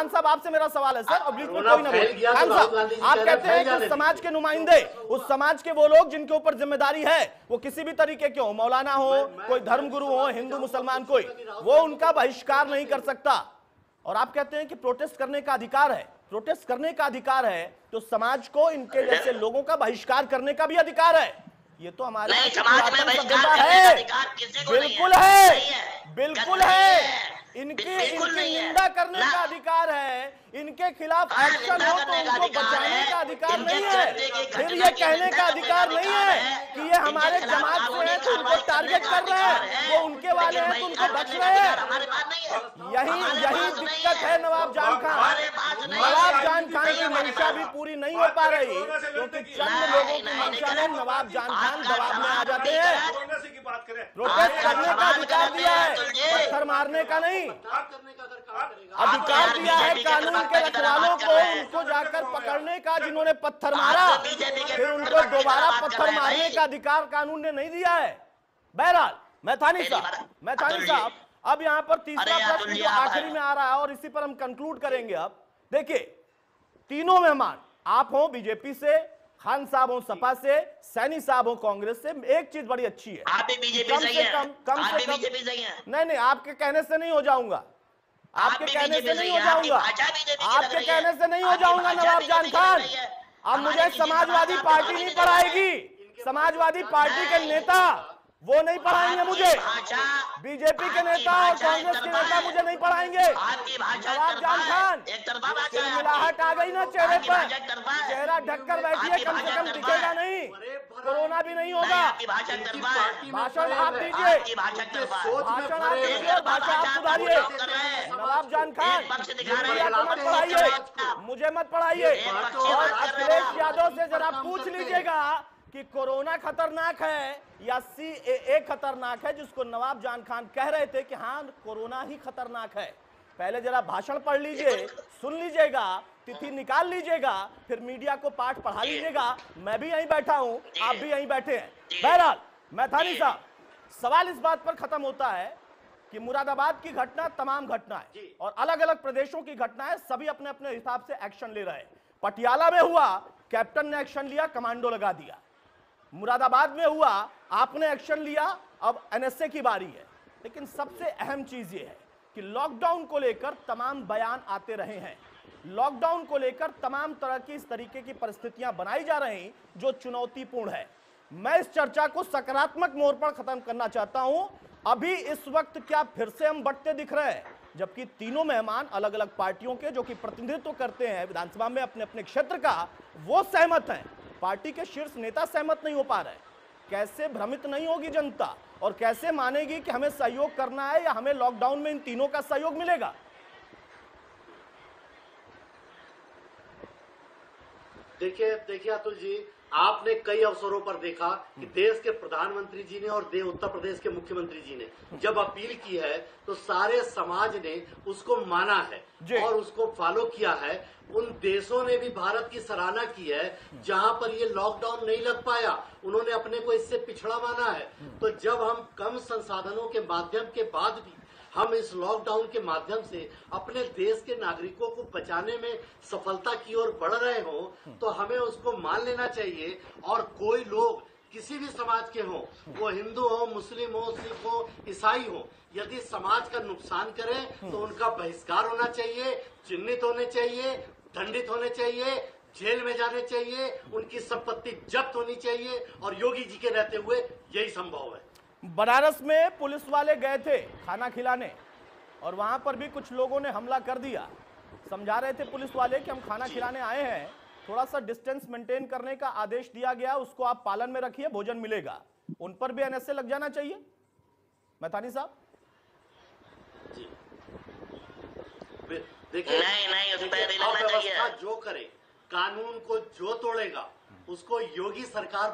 साहब आपसे मेरा सवाल है सर, और बीच में कोई ना बोले। खान साहब आप कहते हैं कि उस समाज के नुमाइंदे, उस समाज के वो लोग जिनके ऊपर जिम्मेदारी है, वो किसी भी तरीके के हो, मौलाना हो, कोई धर्मगुरु हो, हिंदू मुसलमान कोई, वो उनका बहिष्कार नहीं कर सकता। और आप कहते हैं कि प्रोटेस्ट करने का अधिकार है। प्रोटेस्ट करने का अधिकार है तो समाज को इनके जैसे लोगों का बहिष्कार करने का भी अधिकार है। ये तो हमारे समाज में बहिष्कार है। बिल्कुल है, बिल्कुल है। इनकी निंदा करने का अधिकार है, इनके खिलाफ एक्शन हो तो उनको बचाने का अधिकार नहीं है। फिर ये कहने का अधिकार नहीं है कि ये हमारे जमात से हैं तो उनको टारगेट कर रहे हैं, वो उनके वाले हैं तो उनको बच रहे हैं। यही दिक्कत है नवाब जान खान। नवाब जान खान की मंशा भी पूरी नहीं हो पा रही क्योंकि चंद लोगों की मंशा में नवाब जान खान दबाव में आ जाते हैं। प्रोटेस्ट करने का अधिकार दिया है, पत्थर मारने का नहीं। अधिकार दिया है कानून के रखवालों को, उनको जाकर पकड़ने का, जिन्होंने पत्थर मारा फिर उनको दोबारा पत्थर मारने का अधिकार कानून ने नहीं दिया है। बहरहाल मैथानी साहब अब यहाँ पर तीसरा प्रश्न जो आखिरी में आ रहा है और इसी पर हम कंक्लूड करेंगे। अब देखिए, तीनों मेहमान, आप हो बीजेपी से, खान साहब हो सपा से, सैनी साहब हो कांग्रेस से, एक चीज बड़ी अच्छी है, आप भी बीजेपी से हैं, कम से कम नहीं, आपके कहने से नहीं हो जाऊंगा, आपके कहने से नहीं हो जाऊंगा, आपके कहने से नहीं हो जाऊंगा नवाब जान खान। अब मुझे समाजवादी पार्टी नहीं पढ़ाएगी, समाजवादी पार्टी के नेता वो नहीं पढ़ाएंगे मुझे, बीजेपी के नेता और कांग्रेस के नेता मुझे नहीं पढ़ाएंगे। नवाब जान खान, मिलाहट आ गई ना चेहरे पर, चेहरा ढककर बैठिए, कम से कम दिखेगा नहीं, कोरोना भी नहीं होगा। भाषण आप दीजिए, भाषण आप दीजिए, भाषा आप सुधारिए। नवाब जान खान मत पढ़ाइए, मुझे मत पढ़ाइए। और अखिलेश यादव से जरा पूछ लीजिएगा कि कोरोना खतरनाक है या सीएए खतरनाक है, जिसको नवाब जान खान कह रहे थे कि हाँ कोरोना ही खतरनाक है। पहले जरा भाषण पढ़ लीजिए, सुन लीजिएगा, तिथि निकाल लीजिएगा, फिर मीडिया को पाठ पढ़ा लीजिएगा। मैं भी यहीं बैठा हूं, आप भी यहीं बैठे हैं। बहरहाल मैथानी साहब, सवाल इस बात पर खत्म होता है कि मुरादाबाद की घटना तमाम घटनाएं और अलग अलग प्रदेशों की घटनाएं, सभी अपने अपने हिसाब से एक्शन ले रहे हैं। पटियाला में हुआ, कैप्टन ने एक्शन लिया, कमांडो लगा दिया। मुरादाबाद में हुआ, आपने एक्शन लिया, अब एनएसए की बारी है। लेकिन सबसे अहम चीज ये है कि लॉकडाउन को लेकर तमाम बयान आते रहे हैं, लॉकडाउन को लेकर तमाम तरह की इस तरीके की परिस्थितियां बनाई जा रही जो चुनौतीपूर्ण है। मैं इस चर्चा को सकारात्मक मोड़ पर खत्म करना चाहता हूं। अभी इस वक्त क्या फिर से हम बढ़ते दिख रहे हैं, जबकि तीनों मेहमान अलग अलग पार्टियों के जो कि प्रतिनिधित्व करते हैं विधानसभा में अपने अपने क्षेत्र का, वो सहमत हैं। पार्टी के शीर्ष नेता सहमत नहीं हो पा रहे। कैसे भ्रमित नहीं होगी जनता और कैसे मानेगी कि हमें सहयोग करना है या हमें लॉकडाउन में इन तीनों का सहयोग मिलेगा? देखिए अतुल जी, आपने कई अवसरों पर देखा कि देश के प्रधानमंत्री जी ने और उत्तर प्रदेश के मुख्यमंत्री जी ने जब अपील की है तो सारे समाज ने उसको माना है और उसको फॉलो किया है। उन देशों ने भी भारत की सराहना की है जहां पर ये लॉकडाउन नहीं लग पाया, उन्होंने अपने को इससे पिछड़ा माना है। तो जब हम कम संसाधनों के माध्यम के बाद भी हम इस लॉकडाउन के माध्यम से अपने देश के नागरिकों को बचाने में सफलता की ओर बढ़ रहे हो तो हमें उसको मान लेना चाहिए। और कोई लोग किसी भी समाज के हों, वो हिंदू हो, मुस्लिम हो, सिख हो, ईसाई हो, यदि समाज का नुकसान करें तो उनका बहिष्कार होना चाहिए, चिन्हित होने चाहिए, दंडित होने चाहिए, जेल में जाने चाहिए, उनकी संपत्ति जब्त होनी चाहिए। और योगी जी के रहते हुए यही संभव है। बनारस में पुलिस वाले गए थे खाना खिलाने और वहां पर भी कुछ लोगों ने हमला कर दिया। समझा रहे थे पुलिस वाले कि हम खाना खिलाने आए हैं, थोड़ा सा डिस्टेंस मेंटेन करने का आदेश दिया गया, उसको आप पालन में रखिए, भोजन मिलेगा। उन पर भी एनएसए लग जाना चाहिए मैथानी साहब? देखिए नहीं, उस पर नहीं लगना चाहिए। व्यवस्था जो करे, कानून को जो तोड़ेगा उसको योगी सरकार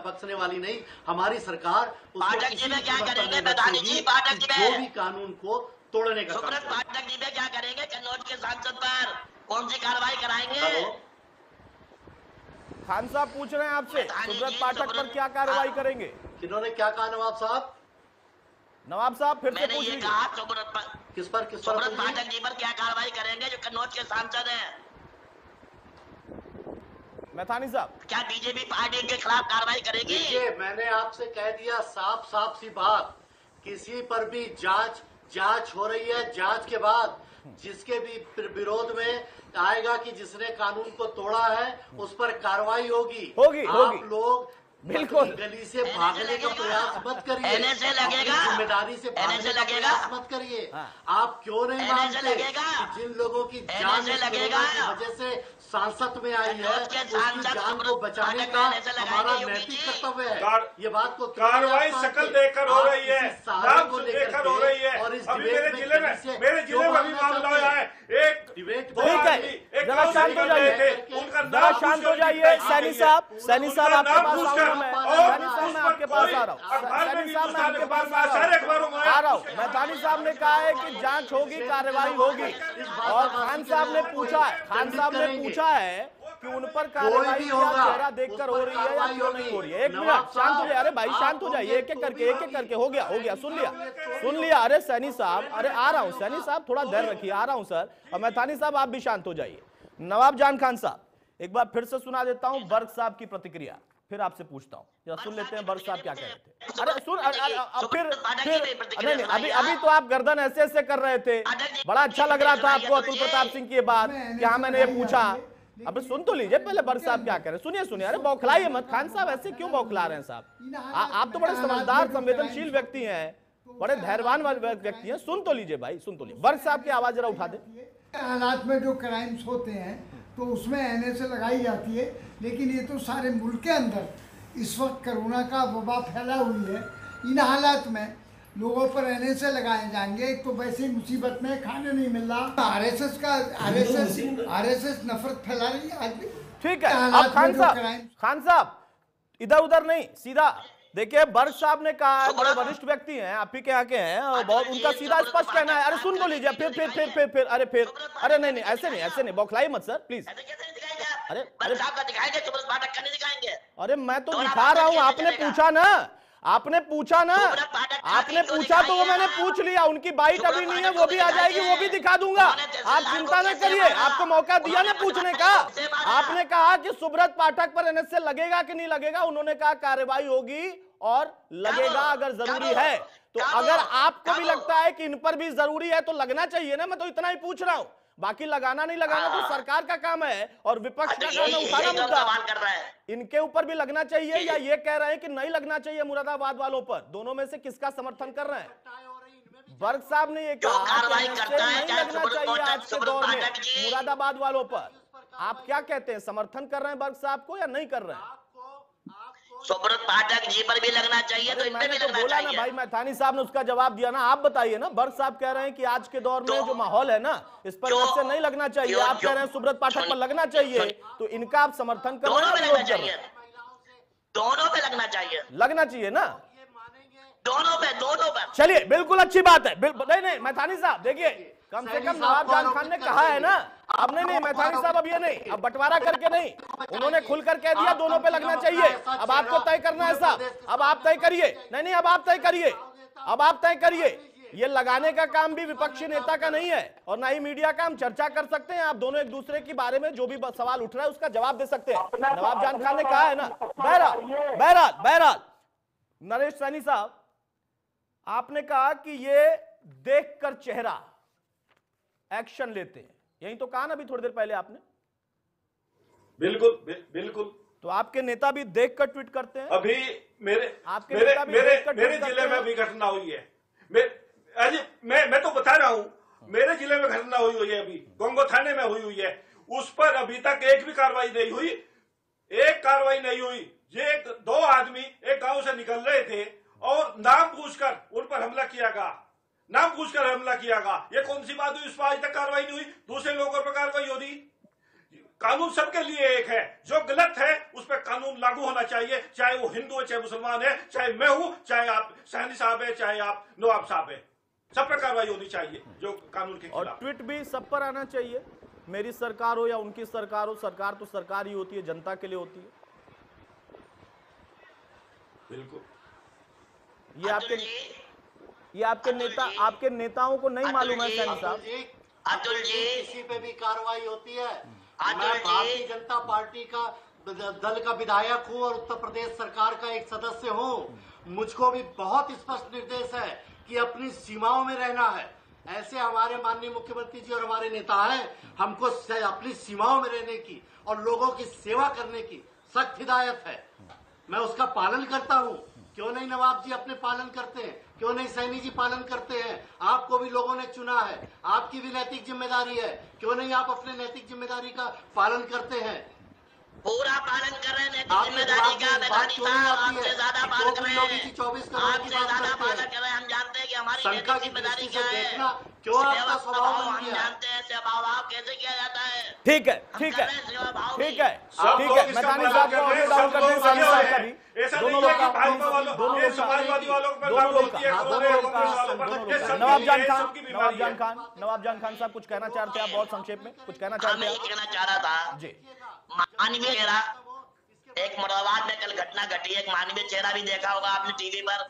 बख्शने वाली नहीं, हमारी सरकार पाठक जी में क्या करेंगे प्रधानी जी? पाठक जी में जो भी कानून को तोड़ने का सुब्रत पाठक जी में क्या करेंगे? कन्नौज के सांसद पर कौन सी कार्रवाई कराएंगे? खान साहब पूछ रहे हैं आपसे, सुब्रत पाठक पर क्या कार्रवाई करेंगे? किन्होंने क्या कहा नवाब साहब? नवाब साहब फिर से पूछ लीजिए। किस पर सुब्रत पाठक जी पर क्या कार्रवाई करेंगे जो कन्नौज के सांसद हैं? मैथानी साहब क्या बीजेपी पार्टी के खिलाफ कार्रवाई करेगी? देखिए, मैंने आपसे कह दिया साफ सी बात, किसी पर भी जांच हो रही है, जांच के बाद जिसके भी विरोध में आएगा कि जिसने कानून को तोड़ा है उस पर कार्रवाई होगी। आप लोग बिल्कुल गली से भागने का प्रयास मत करिए, एनएसए लगेगा, जिम्मेदारी से भागने का प्रयास मत करिए। आप क्यों नहीं मानते कि जिन लोगों की जान कोरोना की वजह से सांसद में आई है उसकी जान को बचाने का हमारा नैतिक कर्तव्य है। ये बात को कार्रवाई शकल देखकर हो रही है, नाम को देखकर हो रही है। और इस मेरे जिले में अभी मामला है, एक डिबेट, ठीक है, जरा शांत हो जाइए, जरा शांत हो जाइए। सैनी साहब आपके पास आऊंगा मैं, सैनी साहब मैं आपके पास आ रहा हूँ, सैनी साहब मैं आपके पास आ रहा हूँ। मैथानी साहब ने कहा है कि जांच होगी, कार्रवाई होगी, और खान साहब ने पूछा है कि उन पर कार्रवाई क्या चेहरा देखकर हो रही है या क्यों नहीं हो रही है। एक मिनट, शांत हो जाइए। अरे भाई शांत हो जाइए, एक एक करके हो गया, सुन लिया। अरे सैनी साहब, अरे आ रहा हूं सैनी साहब, थोड़ा धैर्य रखिए, आ रहा हूं सर। और मैथानी साहब आप भी शांत हो जाइए। नवाब जान खान साहब, एक बार फिर से सुना देता हूं बर्क साहब की प्रतिक्रिया, फिर आपसे पूछता हूं, जरा सुन लेते हैं बर्क साहब क्या कह रहे थे। अरे सुन, फिर अभी तो आप गर्दन ऐसे कर रहे थे, बड़ा अच्छा लग रहा था आपको अतुल प्रताप सिंह की बात, क्या मैंने ये पूछा। अब सुन तो लीजिए पहले बर्क साहब क्या कह रहे हैं, सुनिए। अरे बौखलाइए मत खान साहब, ऐसे क्यों बौखला रहे हैं साहब? आप तो बड़े समझदार संवेदनशील व्यक्ति हैं, बड़े धैर्यवान व्यक्ति हैं, सुन तो लीजिए भाई, सुन तो लीजिए। बर्क साहब की आवाज जरा उठा दे। हालात में जो क्राइम्स होते हैं तो उसमें एनएसए लगाई जाती है, लेकिन ये तो सारे मुल्क के अंदर इस वक्त कोरोना का वबा फैला हुई है। इन हालात में लोगों पर एनएसए लगाए जाएंगे, एक तो वैसे ही मुसीबत में खाने नहीं मिल रहा। आरएसएस नफरत फैला रही है आज भी। ठीक है, अब खान साहब इधर उधर नहीं, सीधा देखिए। बर्क साहब ने कहा, बड़े वरिष्ठ व्यक्ति हैं, आप ही के यहाँ के हैं, और बहुत उनका सीधा स्पष्ट कहना है। अरे सुन तो लीजिए, फिर अरे नहीं ऐसे नहीं, बौखलाई मत सर प्लीज। अरे मैं तो दिखा रहा हूँ, आपने पूछा तो वो मैंने पूछ लिया। उनकी बाइट अभी नहीं है, वो भी आ जाएगी, वो भी दिखा दूंगा, आप चिंता न करिए। आपको मौका दिया ना पूछने का। आपने कहा कि सुब्रत पाठक पर एनएसए लगेगा कि नहीं लगेगा, उन्होंने कहा कार्रवाई होगी और लगेगा अगर जरूरी है। तो अगर आपको भी लगता है कि इन पर भी जरूरी है तो लगना चाहिए ना, मैं तो इतना ही पूछ रहा हूं। बाकी लगाना नहीं लगाना तो सरकार का काम है और विपक्ष का काम है उठाना मुद्दा। इनके ऊपर भी लगना चाहिए या ये कह रहे हैं कि नहीं लगना चाहिए मुरादाबाद वालों पर? दोनों में से किसका समर्थन कर रहे हैं? बर्क साहब ने ये कहा नहीं लगना चाहिए आज के दौर में मुरादाबाद वालों पर। आप क्या कहते हैं, समर्थन कर रहे हैं बर्क साहब को या नहीं कर रहे हैं? सुब्रत पाठक जी पर भी लगना चाहिए, तो इन पे मैंने भी तो लगना बोला ना चाहिए। भाई, मैथानी साहब ने उसका जवाब दिया ना, आप बताइए ना। बर्ग साहब कह रहे हैं कि आज के दौर में जो माहौल है ना, इस पर वैसे नहीं लगना चाहिए। आप कह रहे हैं सुब्रत पाठक पर लगना चाहिए, तो इनका आप समर्थन कर रहे दोनों हैं पे या लगना विरोध कर रहे चाहिए, हैं? दोनों पे लगना चाहिए, लगना चाहिए ना, दोनों पे। चलिए बिल्कुल अच्छी बात है। नहीं नहीं मैथानी साहब देखिए, कम से कम नवाब जान खान ने कहा है ना। अब नहीं मैथानी साहब, अब ये नहीं, अब बंटवारा करके नहीं, उन्होंने खुलकर कह दिया दोनों पे लगना चाहिए। अब आपको तय करना है साहब, अब आप तय करिए। नहीं अब आप तय करिए, अब आप तय करिए। ये लगाने का काम भी विपक्षी नेता का नहीं है और ना ही मीडिया का। हम चर्चा कर सकते हैं, आप दोनों एक दूसरे के बारे में जो भी सवाल उठ रहा है उसका जवाब दे सकते हैं। नवाब जान खान ने कहा है ना। बहरहाल नरेश सैनी साहब, आपने कहा कि ये देखकर चेहरा एक्शन लेते हैं, यही तो कहा ना अभी थोड़ी देर पहले आपने। बिल्कुल। तो आपके नेता भी देखकर ट्वीट करते हैं। अभी मेरे जिले में भी घटना हुई है। मैं तो बता रहा हूं, मेरे जिले में घटना हुई है, अभी गोंगो थाने में हुई है। उस पर अभी तक एक भी कार्रवाई नहीं हुई। ये दो आदमी एक गांव से निकल रहे थे और नाम पूछकर उन पर हमला किया गया। ये कौन सी बात हुई? उस पर आज तक कार्रवाई नहीं हुई। दूसरे लोगों पर कार्रवाई हो रही। कानून सबके लिए एक है, जो गलत है उस पर कानून लागू होना चाहिए, चाहे वो हिंदू है, चाहे मुसलमान है, चाहे मैं हूं, चाहे आप सैनी साहब है, चाहे आप नवाब साहब है। सब पर कार्रवाई होनी चाहिए जो कानून के खिलाफ। और ट्वीट भी सब पर आना चाहिए, मेरी सरकार हो या उनकी सरकार हो। सरकार तो सरकार ही होती है, जनता के लिए होती है। बिल्कुल। ये आपके नेताओं को नहीं मालूम है सैनी साहब। अतुल जी, किसी पे भी कार्रवाई होती है। अतुल मैं जी, भारतीय जनता पार्टी का दल का विधायक हूं और उत्तर प्रदेश सरकार का एक सदस्य हूं। मुझको भी बहुत स्पष्ट निर्देश है कि अपनी सीमाओं में रहना है। ऐसे हमारे माननीय मुख्यमंत्री जी और हमारे नेता हैं, हमको अपनी सीमाओं में रहने की और लोगों की सेवा करने की सख्त हिदायत है। मैं उसका पालन करता हूं। क्यों नहीं नवाब जी अपने पालन करते हैं? क्यों नहीं सैनी जी पालन करते हैं? आपको भी लोगों ने चुना है, आपकी भी नैतिक जिम्मेदारी है। क्यों नहीं आप अपने नैतिक जिम्मेदारी का पालन करते हैं? पूरा पालन कर रहे हैं नैतिक जिम्मेदारी का। मैदानी साहब आपसे ज्यादा पालन कर रहे हैं, आपसे ज्यादा पालन कर रहे हैं। हम जानते हैं कि हमारी नैतिक जिम्मेदारी क्या है। क्यों आपका स्वभाव हम बन गया? जानते हैं सेवा भाव कैसे किया जाता है। ठीक है मैदानी साहब को ऑडियो डाउन कर दें, सैनी साहब का भी, दोनों लोग का। नवाब जान खान साहब कुछ कहना चाह रहे थे आप, बहुत संक्षेप में कुछ कहना चाहते मैं हैं? ये कहना चाह रहा था जी। मानवीय चेहरा, एक मुरादाबाद में कल घटना घटी, एक मानवीय चेहरा भी देखा होगा आपने टीवी पर।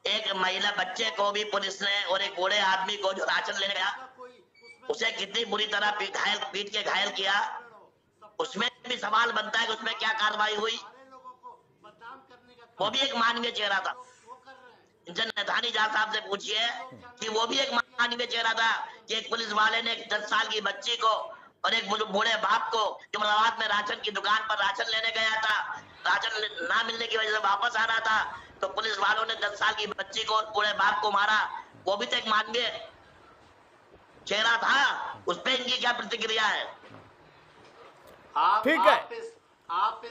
एक महिला बच्चे को भी पुलिस ने और एक बूढ़े आदमी को जो राशन लेने गया, उसे कितनी बुरी तरह पीट के घायल किया। उसमें भी सवाल बनता है कि उसमें क्या कार्रवाई हुई। वो भी एक मानवीय चेहरा था। मैथानी जहाँ साहब से पूछिए कि वो भी एक मानवीय चेहरा था कि एक पुलिस वाले ने 10 साल की बच्ची को और एक बूढ़े बाप को, जो मुरादाबाद में राशन की दुकान पर राशन लेने गया था, राशन ना मिलने की वजह से वापस आ रहा था, तो पुलिस वालों ने 10 साल की बच्ची को और बूढ़े बाप को मारा। वो भी तो एक मानवीय चेहरा था। उस पर इनकी क्या प्रतिक्रिया है? ठीक है। आप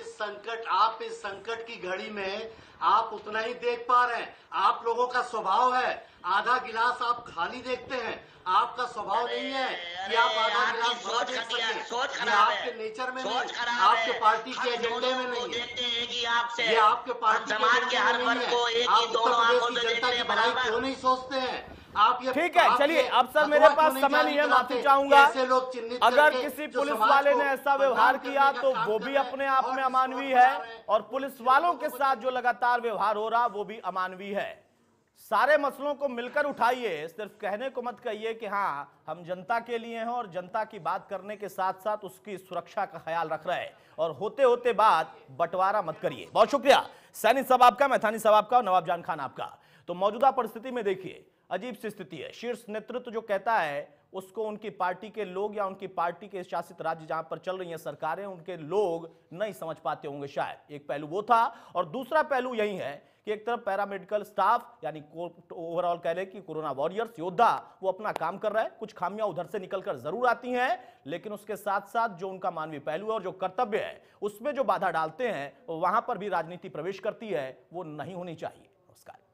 इस संकट की घड़ी में आप उतना ही देख पा रहे हैं। आप लोगों का स्वभाव है आधा गिलास आप खाली देखते हैं। आपका स्वभाव नहीं है कि आप आधा गिलास भरा देख सकें। सोच ये आपके नेचर में नहीं, आपके पार्टी के एजेंडे में नहीं है। देखते हैं कि आपसे ये आपके पार्टी समाज के हर वर्ग को एक ही दोनों आंखों से जनता देखते की हैं भलाई बराबर। क्यों नहीं सोचते हैं? आप ये ठीक है, चलिए अब सर मेरे पास समय नहीं है, माफी चाहूंगा। अगर किसी पुलिस वाले ने ऐसा व्यवहार किया तो वो भी अपने आप में अमानवीय है, और पुलिस वालों के साथ जो लगातार व्यवहार हो रहा वो भी अमानवीय है। सारे मसलों को मिलकर उठाइए, सिर्फ कहने को मत कहिए कि हाँ हम जनता के लिए हैं और जनता की बात करने के साथ साथ उसकी सुरक्षा का ख्याल रख रहे हैं, और होते होते बात बंटवारा मत करिए। बहुत शुक्रिया सैनी साहब आपका, मैथानी साहब आपका, नवाब जान खान आपका। तो मौजूदा परिस्थिति में देखिए अजीब सी स्थिति है। शीर्ष नेतृत्व जो कहता है उसको उनकी पार्टी के लोग या उनकी पार्टी के शासित राज्य जहां पर चल रही हैं सरकारें, उनके लोग नहीं समझ पाते होंगे शायद। एक पहलू वो था, और दूसरा पहलू यही है कि एक तरफ पैरामेडिकल स्टाफ यानी ओवरऑल कह लें कि कोरोना वॉरियर्स योद्धा वो अपना काम कर रहा है, कुछ खामियां उधर से निकलकर जरूर आती हैं, लेकिन उसके साथ साथ जो उनका मानवीय पहलू है और जो कर्तव्य है उसमें जो बाधा डालते हैं वहां पर भी राजनीति प्रवेश करती है, वो नहीं होनी चाहिए। नमस्कार।